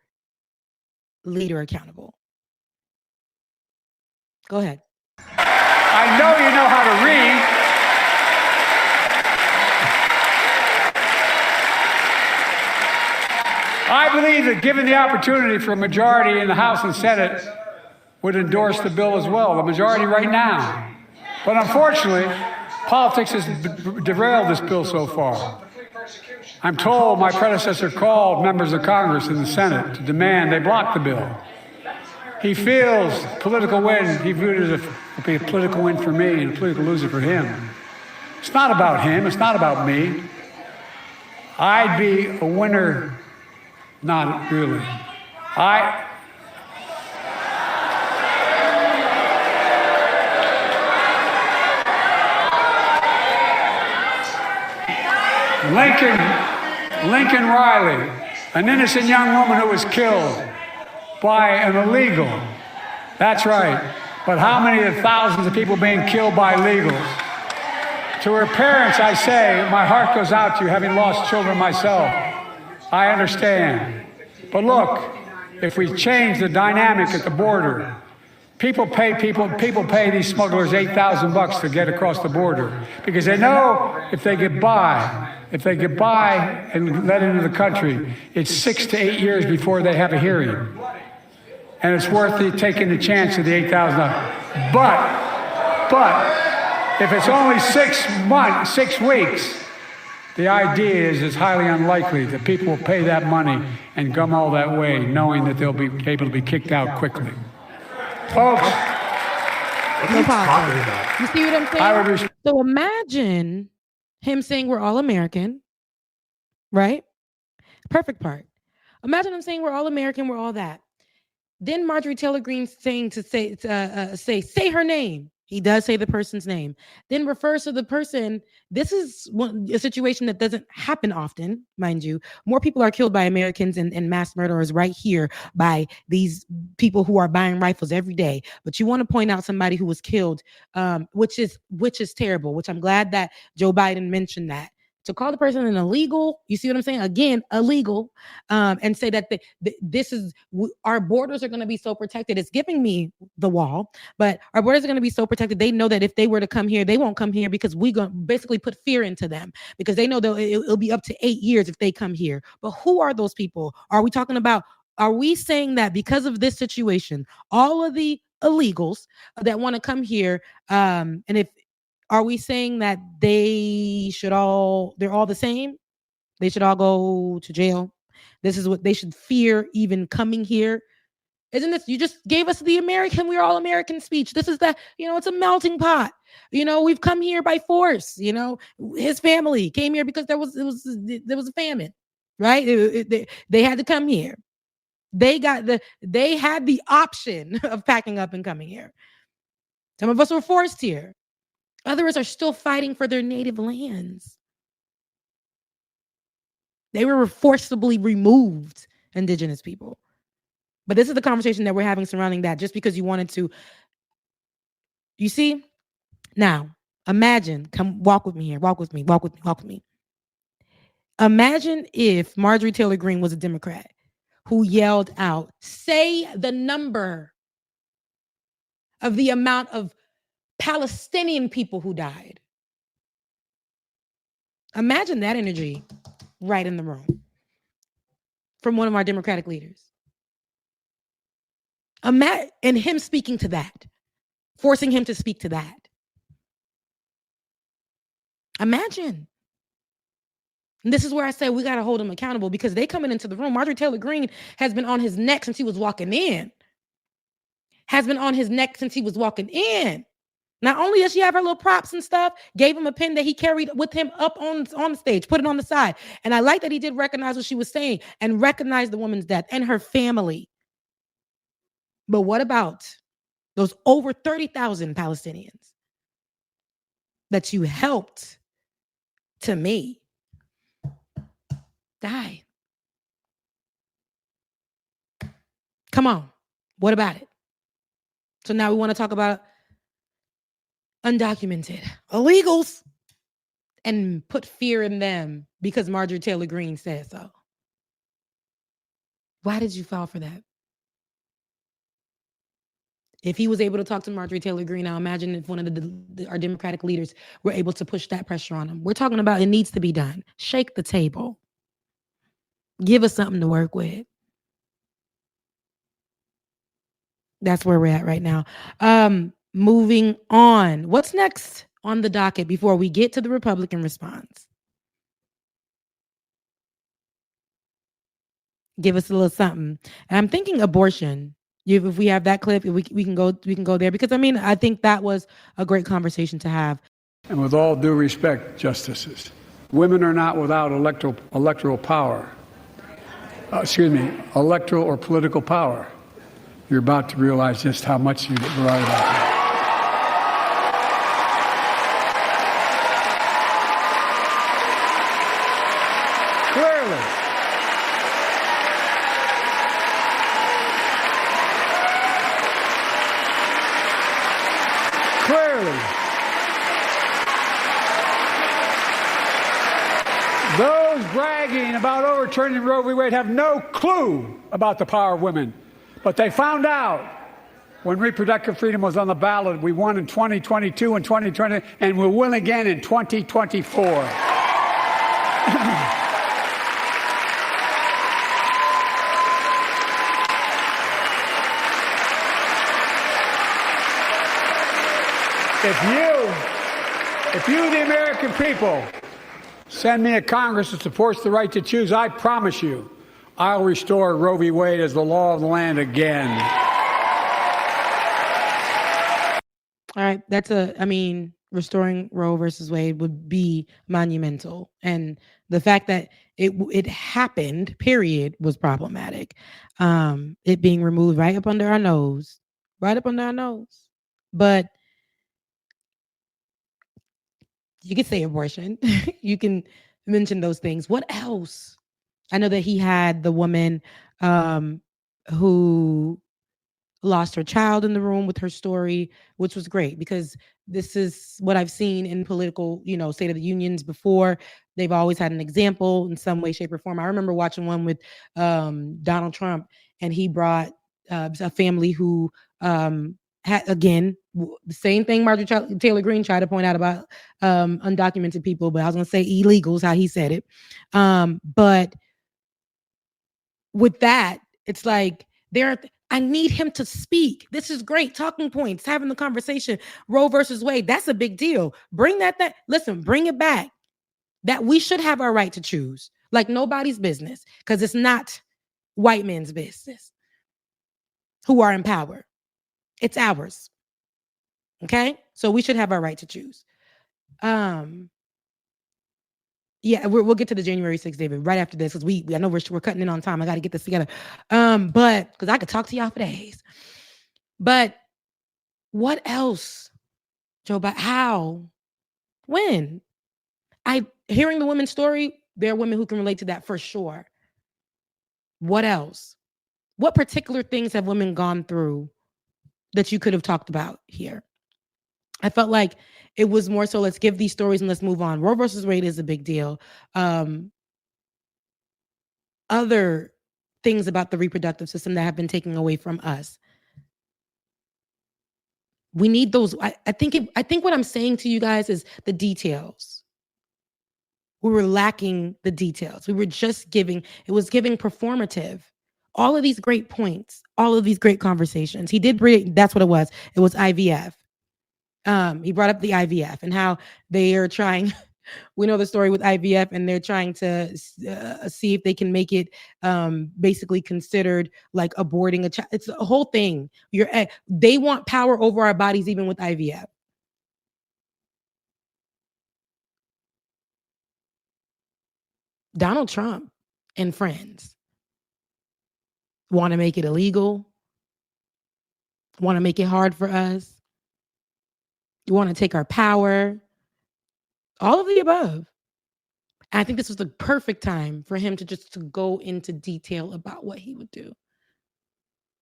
leader accountable. Go ahead. I know you know how to read. I believe that given the opportunity for a majority in the House and Senate would endorse the bill as well, the majority right now. But unfortunately, politics has derailed this bill so far. I'm told my predecessor called members of Congress in the Senate to demand they block the bill. He feels political win. He viewed it as a political win for me and a political loser for him. It's not about him. It's not about me. I'd be a winner. Not really. Lincoln Riley, an innocent young woman who was killed by an illegal. That's right. But how many of the thousands of people being killed by illegals? To her parents, I say, my heart goes out to you, having lost children myself. I understand. But look, if we change the dynamic at the border, people pay these smugglers $8,000 to get across the border because they know if they get by and let into the country, it's 6 to 8 years before they have a hearing. And it's worth taking the chance of the $8,000. But if it's only 6 weeks, the idea is it's highly unlikely that people will pay that money and come all that way knowing that they'll be able to be kicked out quickly. Folks, you see what I'm saying? So imagine him saying we're all American, right? Perfect part. Imagine him saying we're all American, we're all that. Then Marjorie Taylor Greene saying to say her name. He does say the person's name, then refers to the person. This is a situation that doesn't happen often, mind you. More people are killed by Americans and mass murderers right here by these people who are buying rifles every day. But you want to point out somebody who was killed, which is terrible, which I'm glad that Joe Biden mentioned that. To call the person an illegal, you see what I'm saying? Again, illegal, and say that our borders are going to be so protected. It's giving me the wall, but our borders are going to be so protected. They know that if they were to come here, they won't come here because we're going to basically put fear into them because they know that it'll be up to 8 years if they come here. But who are those people? Are we saying that because of this situation, all of the illegals that want to come here, are we saying that they're all the same? They should all go to jail. This is what they should fear even coming here. Isn't this, you just gave us the we're all American speech. This is it's a melting pot. We've come here by force. His family came here because there was a famine, right? They had to come here. They had the option of packing up and coming here. Some of us were forced here. Others are still fighting for their native lands. They were forcibly removed, indigenous people. But this is the conversation that we're having surrounding that, just because you wanted to. You see? Now, imagine, come walk with me here. Walk with me. Imagine if Marjorie Taylor Greene was a Democrat who yelled out, say the number of the amount of Palestinian people who died. Imagine that energy right in the room from one of our Democratic leaders. And him speaking to that, forcing him to speak to that. Imagine. And this is where I say we got to hold him accountable because they coming into the room. Marjorie Taylor Greene has been on his neck since he was walking in. Not only does she have her little props and stuff, gave him a pen that he carried with him up on the stage, put it on the side. And I like that he did recognize what she was saying and recognize the woman's death and her family. But what about those over 30,000 Palestinians? that you helped, to me, die. Come on. What about it? So now we want to talk about undocumented illegals and put fear in them because Marjorie Taylor Greene said so. Why did you fall for that? If he was able to talk to Marjorie Taylor Greene, I imagine if one of our Democratic leaders were able to push that pressure on him. We're talking about it needs to be done. Shake the table. Give us something to work with. That's where we're at right now. Moving on. What's next on the docket before we get to the Republican response? Give us a little something. And I'm thinking abortion. If we have that clip, we can go there, because I think that was a great conversation to have. And with all due respect, justices, women are not without electoral power. Electoral or political power. You're about to realize just how much you're right about that. Clearly. Those bragging about overturning Roe v. Wade have no clue about the power of women. But they found out when reproductive freedom was on the ballot. We won in 2022 and 2020, and we'll win again in 2024. If you, the American people, send me a Congress that supports the right to choose, I promise you, I'll restore Roe v. Wade as the law of the land again. All right. Restoring Roe versus Wade would be monumental. And the fact that it happened, period, was problematic. It being removed right up under our nose. But you could say abortion. You can mention those things. What else? I know that he had the woman who lost her child in the room with her story, which was great, because this is what I've seen in political, State of the Unions before. They've always had an example in some way, shape, or form. I remember watching one with Donald Trump, and he brought a family who had, again, the same thing Marjorie Taylor Greene tried to point out about undocumented people, but I was going to say illegals, how he said it. But with that, it's like I need him to speak. This is great. Talking points, having the conversation. Roe versus Wade, that's a big deal. Bring listen, bring it back. That we should have our right to choose, like nobody's business, because it's not white men's business who are in power. It's ours. Okay? So we should have our right to choose. Yeah, we'll get to the January 6th, David, right after this, because I know we're cutting in on time. I got to get this together. But because I could talk to y'all for days. But what else, Joe? But how? When? Hearing the women's story, there are women who can relate to that for sure. What else? What particular things have women gone through that you could have talked about here? I felt like it was more so, let's give these stories and let's move on. Roe versus Wade is a big deal. Other things about the reproductive system that have been taken away from us. We need those. I think what I'm saying to you guys is the details. We were lacking the details. We were just giving performative. All of these great points, all of these great conversations. He did bring, that's what it was. It was IVF. He brought up the IVF and how they are trying, we know the story with IVF, and they're trying to see if they can make it basically considered like aborting a child. It's a whole thing. They want power over our bodies, even with IVF. Donald Trump and friends want to make it illegal, want to make it hard for us. You want to take our power. All of the above. And I think this was the perfect time for him to go into detail about what he would do,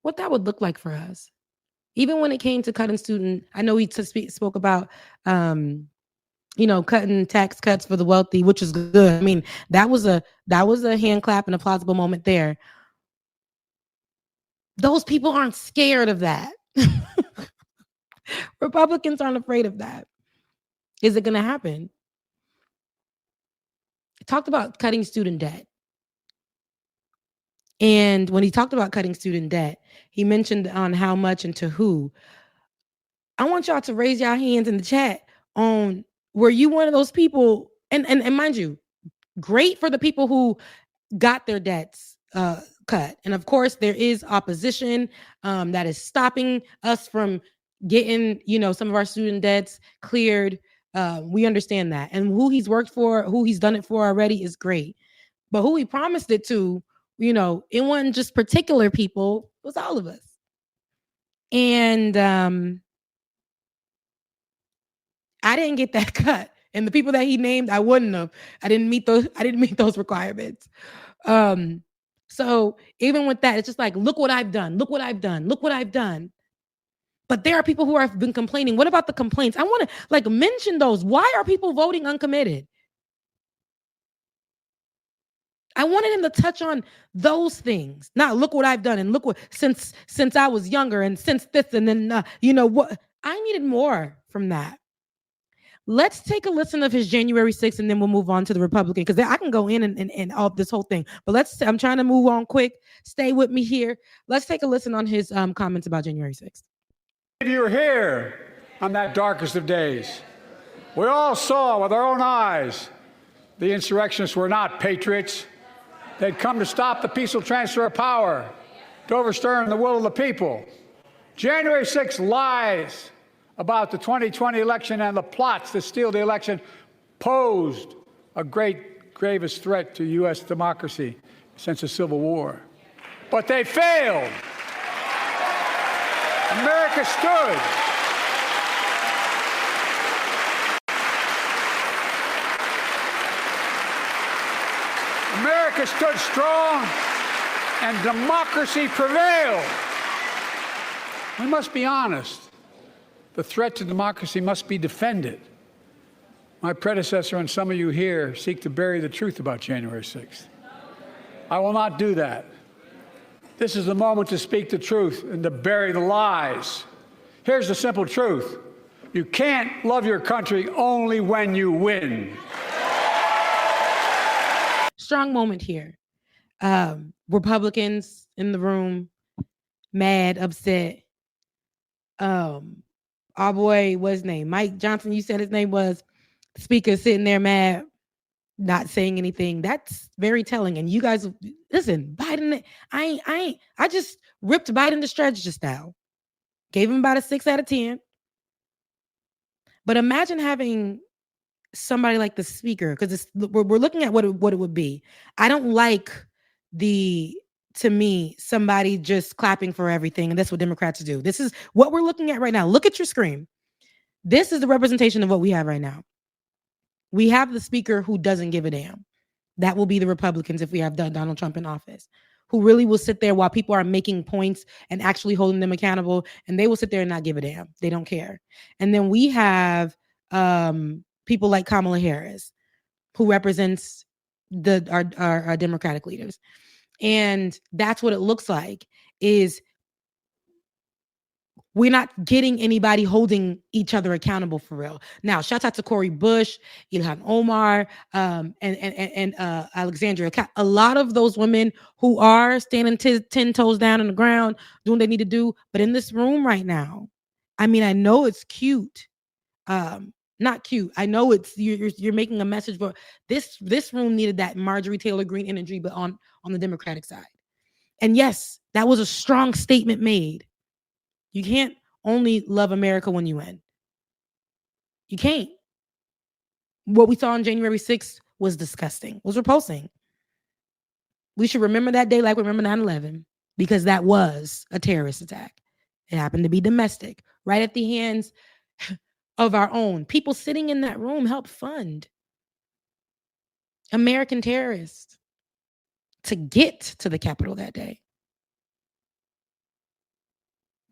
what that would look like for us. Even when it came to cutting student, I know he spoke about, cutting tax cuts for the wealthy, which is good. I mean, that was a hand clap and a plausible moment there. Those people aren't scared of that. Republicans aren't afraid of that. Is it going to happen? He talked about cutting student debt. And when he talked about cutting student debt, he mentioned on how much and to who. I want y'all to raise your hands in the chat on, were you one of those people? And mind you, great for the people who got their debts cut. And of course, there is opposition that is stopping us from getting, some of our student debts cleared. We understand that. And who he's worked for, who he's done it for already is great. But who he promised it to, it wasn't just particular people, it was all of us. And I didn't get that cut. And the people that he named, I wouldn't have. I didn't meet those requirements. So even with that, it's just like, look what I've done. Look what I've done. Look what I've done. But there are people who have been complaining. What about the complaints? I want to mention those. Why are people voting uncommitted? I wanted him to touch on those things. Not look what I've done and look what since I was younger and since this and then what I needed more from that. Let's take a listen of his January 6th and then we'll move on to the Republican, because I can go in and all this whole thing. But I'm trying to move on quick. Stay with me here. Let's take a listen on his comments about January 6th. You were here on that darkest of days. We all saw with our own eyes the insurrectionists were not patriots. They'd come to stop the peaceful transfer of power, to overturn the will of the people. January 6th lies about the 2020 election and the plots to steal the election posed a gravest threat to U.S. democracy since the Civil War. But they failed. America stood. America stood strong and democracy prevailed. We must be honest. The threat to democracy must be defended. My predecessor and some of you here seek to bury the truth about January 6th. I will not do that. This is the moment to speak the truth and to bury the lies. Here's the simple truth. You can't love your country only when you win. Strong moment here. Republicans in the room, mad, upset. Our boy, what's his name? Mike Johnson, you said his name was. Speaker sitting there mad, not saying anything. That's very telling. And you guys, listen, Biden, I just ripped Biden to shreds just now. Gave him about a 6 out of 10. But imagine having somebody like the speaker, because we're looking at what it would be. I don't like to me, somebody just clapping for everything. And that's what Democrats do. This is what we're looking at right now. Look at your screen. This is the representation of what we have right now. We have the speaker who doesn't give a damn. That will be the Republicans if we have Donald Trump in office, who really will sit there while people are making points and actually holding them accountable. And they will sit there and not give a damn. They don't care. And then we have people like Kamala Harris, who represents our Democratic leaders. And that's what it looks like, is we're not getting anybody holding each other accountable for real. Now, shout out to Cori Bush, Ilhan Omar, and Alexandria. A lot of those women who are standing 10 toes down on the ground, doing what they need to do. But in this room right now, I mean, I know it's cute. Not cute. I know it's you're making a message, but this room needed that Marjorie Taylor Greene energy, but on the Democratic side. And yes, that was a strong statement made. You can't only love America when you win. You can't. What we saw on January 6th was disgusting, was repulsing. We should remember that day like we remember 9/11, because that was a terrorist attack. It happened to be domestic, right at the hands of our own. People sitting in that room helped fund American terrorists to get to the Capitol that day.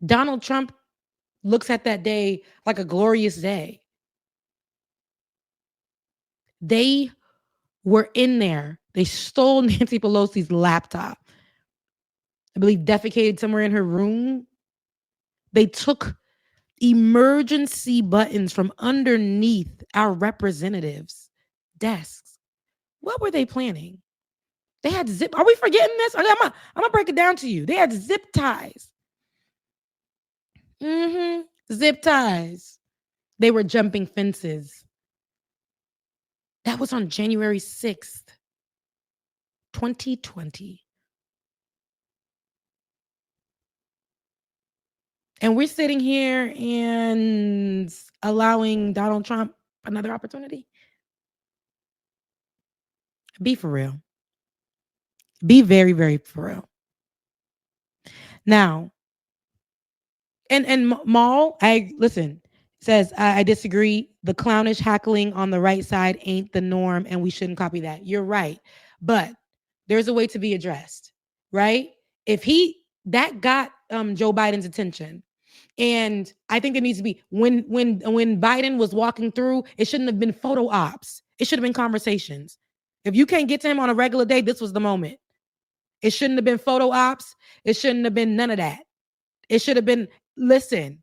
Donald Trump looks at that day like a glorious day. They were in there. They stole Nancy Pelosi's laptop. I believe defecated somewhere in her room. They took emergency buttons from underneath our representatives' desks. What were they planning? They had zip. Are we forgetting this? I'm gonna break it down to you. They had zip ties. Zip ties. They were jumping fences. That was on January 6th, 2020. And we're sitting here and allowing Donald Trump another opportunity. Be for real. Be very, very for real. Now, and Maul, says, I disagree. The clownish hackling on the right side ain't the norm, and we shouldn't copy that. You're right. But there's a way to be addressed, right? If that got Joe Biden's attention. And I think it needs to be when Biden was walking through, it shouldn't have been photo ops. It should have been conversations. If you can't get to him on a regular day, this was the moment. It shouldn't have been photo ops. It shouldn't have been none of that. It should have been, listen.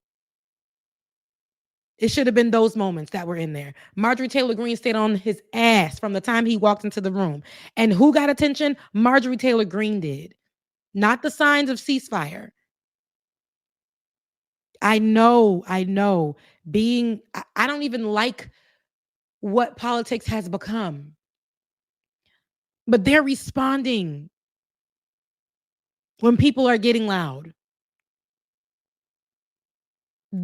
It should have been those moments that were in there. Marjorie Taylor Greene stayed on his ass from the time he walked into the room. And who got attention? Marjorie Taylor Greene did. Not the signs of ceasefire. I know. I don't even like what politics has become. But they're responding when people are getting loud.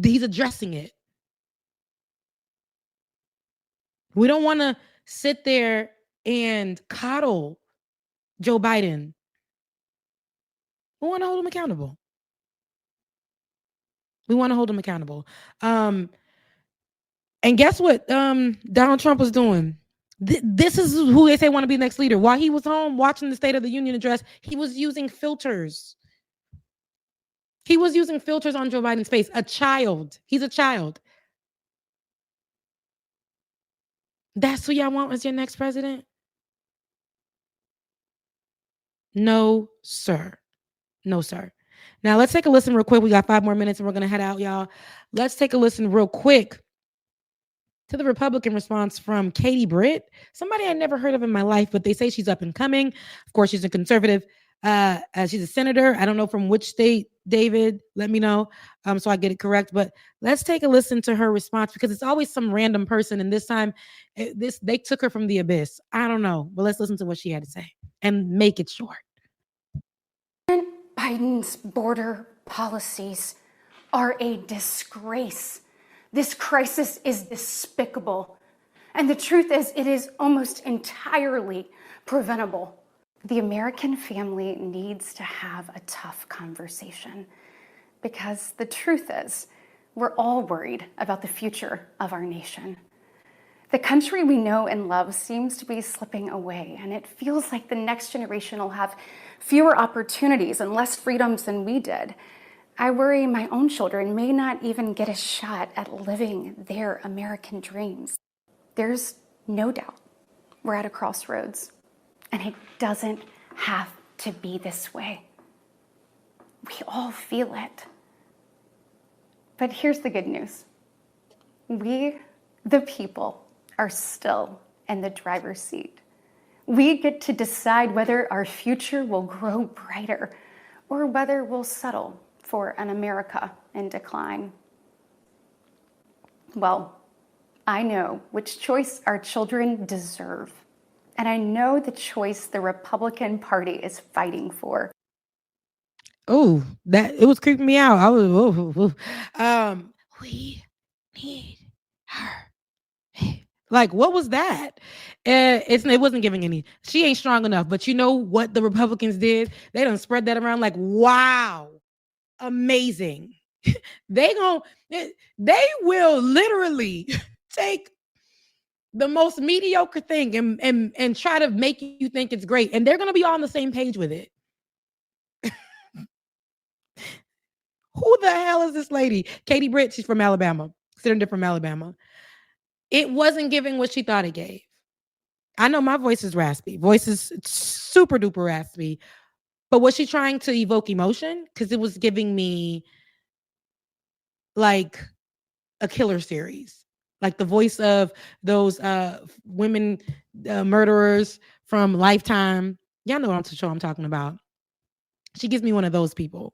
He's addressing it. We don't want to sit there and coddle Joe Biden. We want to hold him accountable. And guess what Donald Trump was doing? This is who they say want to be next leader. While he was home watching the State of the Union address, he was using filters. He was using filters on Joe Biden's face. A child. He's a child. That's who y'all want as your next president? No, sir. No, sir. Now, let's take a listen real quick. We got 5 more minutes and we're going to head out, y'all. Let's take a listen real quick to the Republican response from Katie Britt, somebody I never heard of in my life, but they say she's up and coming. Of course, she's a conservative. She's a senator. I don't know from which state, David. Let me know so I get it correct. But let's take a listen to her response because it's always some random person. And this time, they took her from the abyss. I don't know. But let's listen to what she had to say and make it short. Biden's border policies are a disgrace. This crisis is despicable. And the truth is, it is almost entirely preventable. The American family needs to have a tough conversation because the truth is, we're all worried about the future of our nation. The country we know and love seems to be slipping away, and it feels like the next generation will have fewer opportunities and less freedoms than we did. I worry my own children may not even get a shot at living their American dreams. There's no doubt we're at a crossroads, and it doesn't have to be this way. We all feel it. But here's the good news. We, the people, are still in the driver's seat. We get to decide whether our future will grow brighter or whether we'll settle for an America in decline. Well, I know which choice our children deserve, and I know the choice the Republican Party is fighting for. Oh, it was creeping me out. I was, we need her. Like, what was that? It wasn't giving any. She ain't strong enough. But you know what the Republicans did? They done spread that around like, wow, amazing. they will literally take the most mediocre thing and try to make you think it's great. And they're going to be all on the same page with it. Who the hell is this lady? Katie Britt, she's from Alabama. Senator from Alabama. It wasn't giving what she thought it gave. I know my voice is raspy. Voice is super duper raspy. But was she trying to evoke emotion? Because it was giving me like a killer series. Like the voice of those women murderers from Lifetime. Y'all know what show I'm talking about. She gives me one of those people.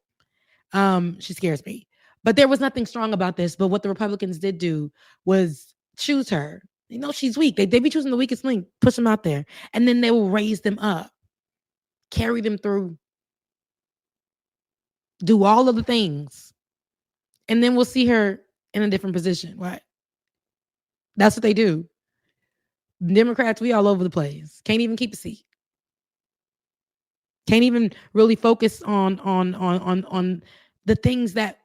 She scares me. But there was nothing strong about this. But what the Republicans did do was choose her. You know, she's weak. They be choosing the weakest link, push them out there. And then they will raise them up, carry them through, do all of the things. And then we'll see her in a different position. Right? That's what they do. Democrats, we all over the place. Can't even keep a seat. Can't even really focus on the things that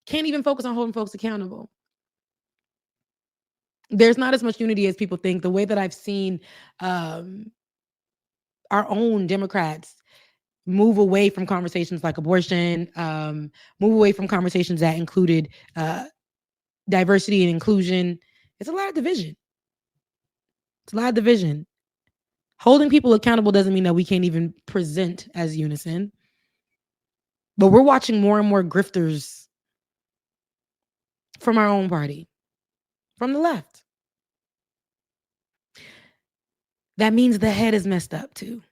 can't even focus on holding folks accountable. There's not as much unity as people think. The way that I've seen our own Democrats move away from conversations like abortion, move away from conversations that included diversity and inclusion. It's a lot of division. It's a lot of division. Holding people accountable doesn't mean that we can't even present as unison. But we're watching more and more grifters from our own party, from the left. That means the head is messed up too.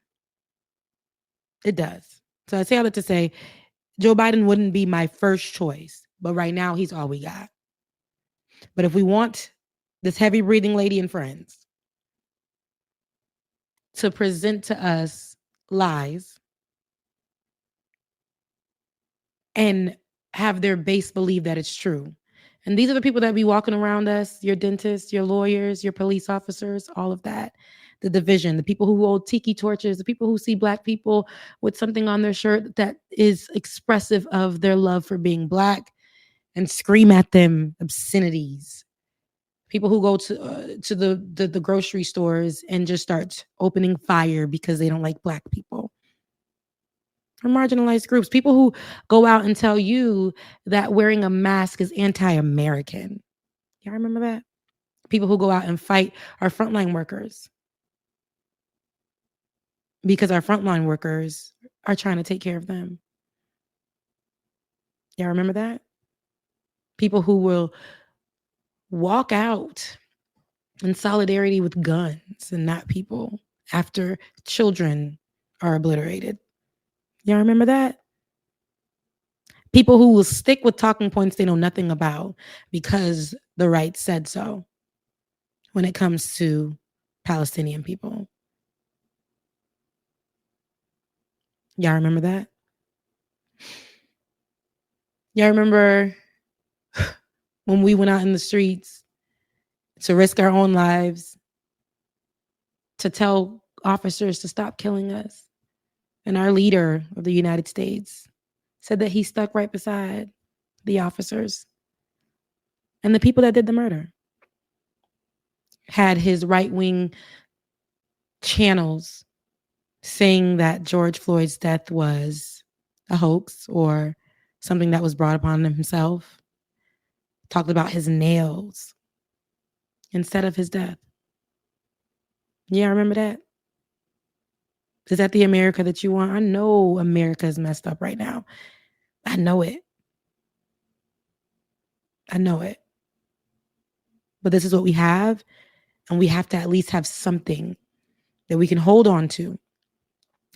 It does. So I say all that to say, Joe Biden wouldn't be my first choice, but right now he's all we got. But if we want this heavy breathing lady and friends to present to us lies and have their base believe that it's true. And these are the people that be walking around us, your dentists, your lawyers, your police officers, all of that. The division, the people who hold tiki torches, the people who see Black people with something on their shirt that is expressive of their love for being Black and scream at them obscenities. People who go to the grocery stores and just start opening fire because they don't like Black people. Or marginalized groups. People who go out and tell you that wearing a mask is anti-American. Y'all remember that? People who go out and fight our frontline workers. Because our frontline workers are trying to take care of them. Y'all remember that? People who will walk out in solidarity with guns and not people after children are obliterated. Y'all remember that? People who will stick with talking points they know nothing about because the right said so when it comes to Palestinian people. Y'all remember that? Y'all remember when we went out in the streets to risk our own lives, to tell officers to stop killing us? And our leader of the United States said that he stuck right beside the officers and the people that did the murder. Had his right-wing channels saying that George Floyd's death was a hoax or something that was brought upon himself. Talked about his nails instead of his death. Yeah, remember that? Is that the America that you want? I know America is messed up right now. I know it. I know it. But this is what we have, and we have to at least have something that we can hold on to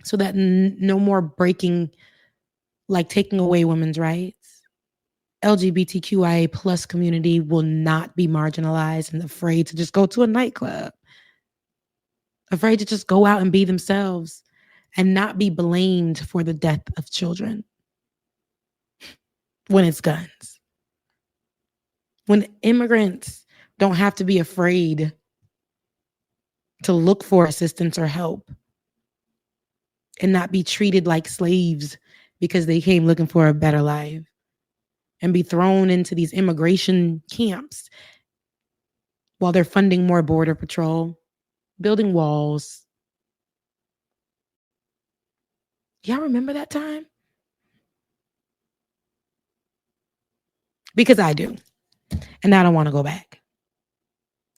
so that no more breaking, like taking away women's rights. LGBTQIA plus community will not be marginalized and afraid to just go to a nightclub. Afraid to just go out and be themselves and not be blamed for the death of children when it's guns. When immigrants don't have to be afraid to look for assistance or help and not be treated like slaves because they came looking for a better life. and be thrown into these immigration camps while they're funding more border patrol, building walls. Y'all remember that time? Because I do. And I don't want to go back.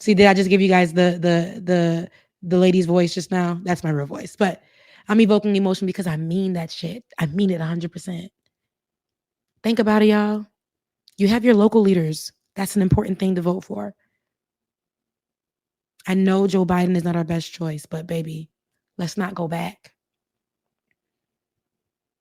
See, did I just give you guys the lady's voice just now? That's my real voice. But I'm evoking emotion because I mean that shit. I mean it 100%. Think about it, y'all. You have your local leaders. That's an important thing to vote for. I know Joe Biden is not our best choice, but baby, let's not go back.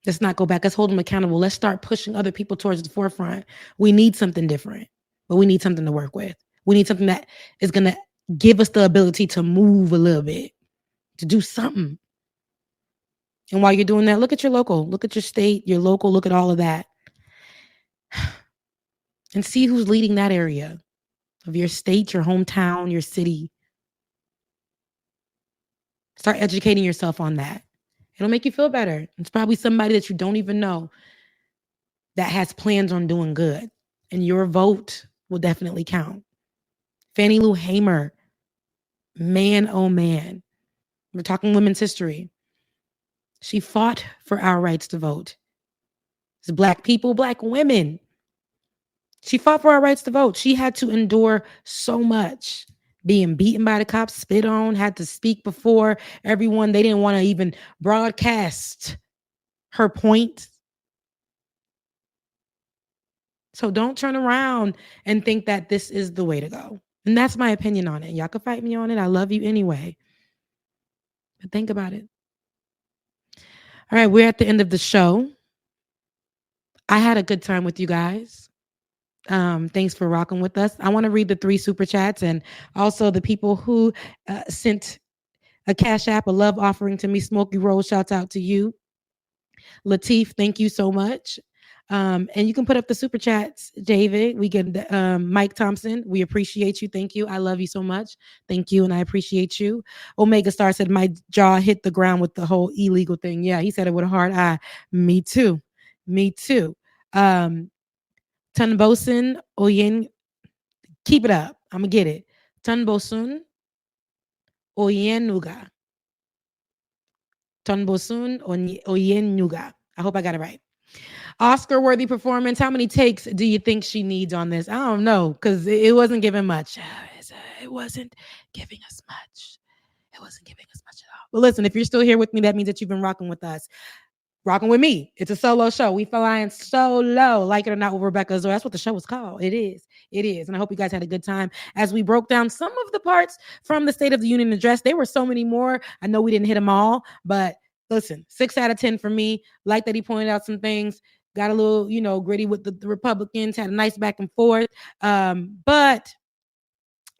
Let's not go back. Let's hold them accountable. Let's start pushing other people towards the forefront. We need something different, but we need something to work with. We need something that is going to give us the ability to move a little bit, to do something. And while you're doing that, look at your local, look at your state, your local, look at all of that. And see who's leading that area of your state, your hometown, your city. Start educating yourself on that. It'll make you feel better. It's probably somebody that you don't even know that has plans on doing good. And your vote will definitely count. Fannie Lou Hamer, man, oh man. We're talking women's history. She fought for our rights to vote. It's Black people, Black women. She fought for our rights to vote. She had to endure so much. Being beaten by the cops, spit on, had to speak before everyone. They didn't want to even broadcast her point. So don't turn around and think that this is the way to go. And that's my opinion on it. Y'all can fight me on it. I love you anyway. But think about it. All right, we're at the end of the show. I had a good time with you guys. Thanks for rocking with us. I want to read the 3 super chats and also the people who sent a Cash App, a love offering to me. Smokey Rose, shouts out to you. Latif, thank you so much. And you can put up the super chats, David. We get Mike Thompson. We appreciate you. Thank you. I love you so much. Thank you. And I appreciate you. Omega Star said, my jaw hit the ground with the whole illegal thing. Yeah, he said it with a hard eye. Me too. Me too. Tunbosun Oyen, keep it up. I'm going to get it. Tunbosun Oyenuga. Tunbosun Oyenuga. I hope I got it right. Oscar-worthy performance. How many takes do you think she needs on this? I don't know, because it wasn't giving much. It wasn't giving us much. It wasn't giving us much at all. But listen, if you're still here with me, that means that you've been rocking with us. Rocking with me. It's a solo show. We flying solo, like it or not, with Rebecca Azor. That's what the show was called. It is. It is. And I hope you guys had a good time as we broke down some of the parts from the State of the Union address. There were so many more. I know we didn't hit them all, but listen, 6 out of 10 for me. Like that he pointed out some things. Got a little, gritty with the Republicans. Had a nice back and forth. But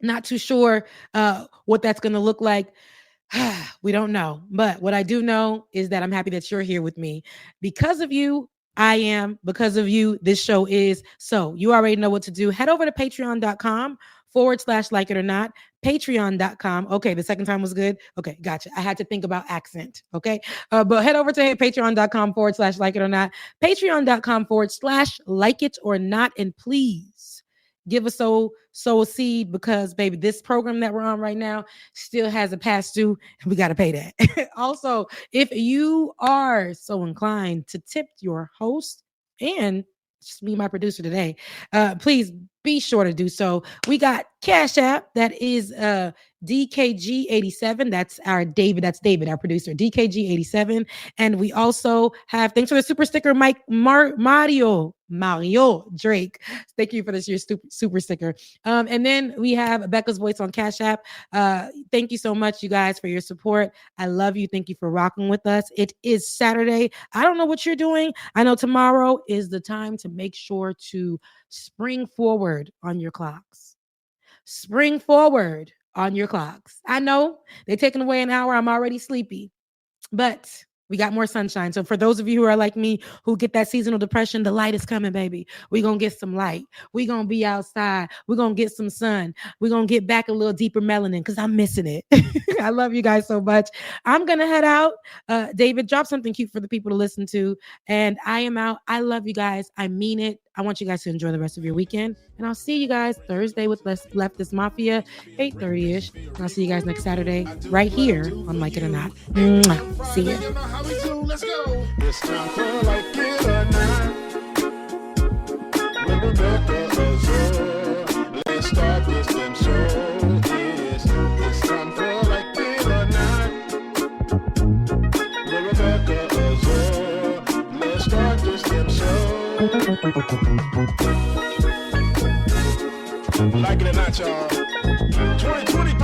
not too sure what that's going to look like. We don't know. But what I do know is that I'm happy that you're here with me. Because of you, I am. Because of you, this show is. So you already know what to do. Head over to patreon.com/like it or not. Patreon.com. Okay, the second time was good. Okay, gotcha. I had to think about accent. Okay. But head over to patreon.com/like it or not. Patreon.com/like it or not. And please give us sow a seed, because baby, this program that we're on right now still has a past due and we got to pay that. Also, if you are so inclined to tip your host and just be my producer today, please be sure to do so. We got Cash App. That is DKG87. That's our David. That's David, our producer, DKG87. And we also have, thanks for the super sticker, Mike Mario Drake. Thank you for this year's super sticker. And then we have Becca's Voice on Cash App. Thank you so much, you guys, for your support. I love you. Thank you for rocking with us. It is Saturday. I don't know what you're doing. I know tomorrow is the time to make sure to spring forward on your clocks. Spring forward on your clocks. I know they're taking away an hour. I'm already sleepy, but we got more sunshine. So for those of you who are like me, who get that seasonal depression, the light is coming, baby. We're going to get some light. We're going to be outside. We're going to get some sun. We're going to get back a little deeper melanin because I'm missing it. I love you guys so much. I'm going to head out. David, drop something cute for the people to listen to. And I am out. I love you guys. I mean it. I want you guys to enjoy the rest of your weekend. And I'll see you guys Thursday with Leftist Mafia, 8:30ish. And I'll see you guys next Saturday right here on Like It or Not. Mwah. See ya. You know how we do. Let's go. It's time for Like It or Not. With Rebecca Azor. Let's start this damn show. It's time for Like It or Not. With Rebecca Azor. Let's start this damn show. Like it or not, y'all. 2020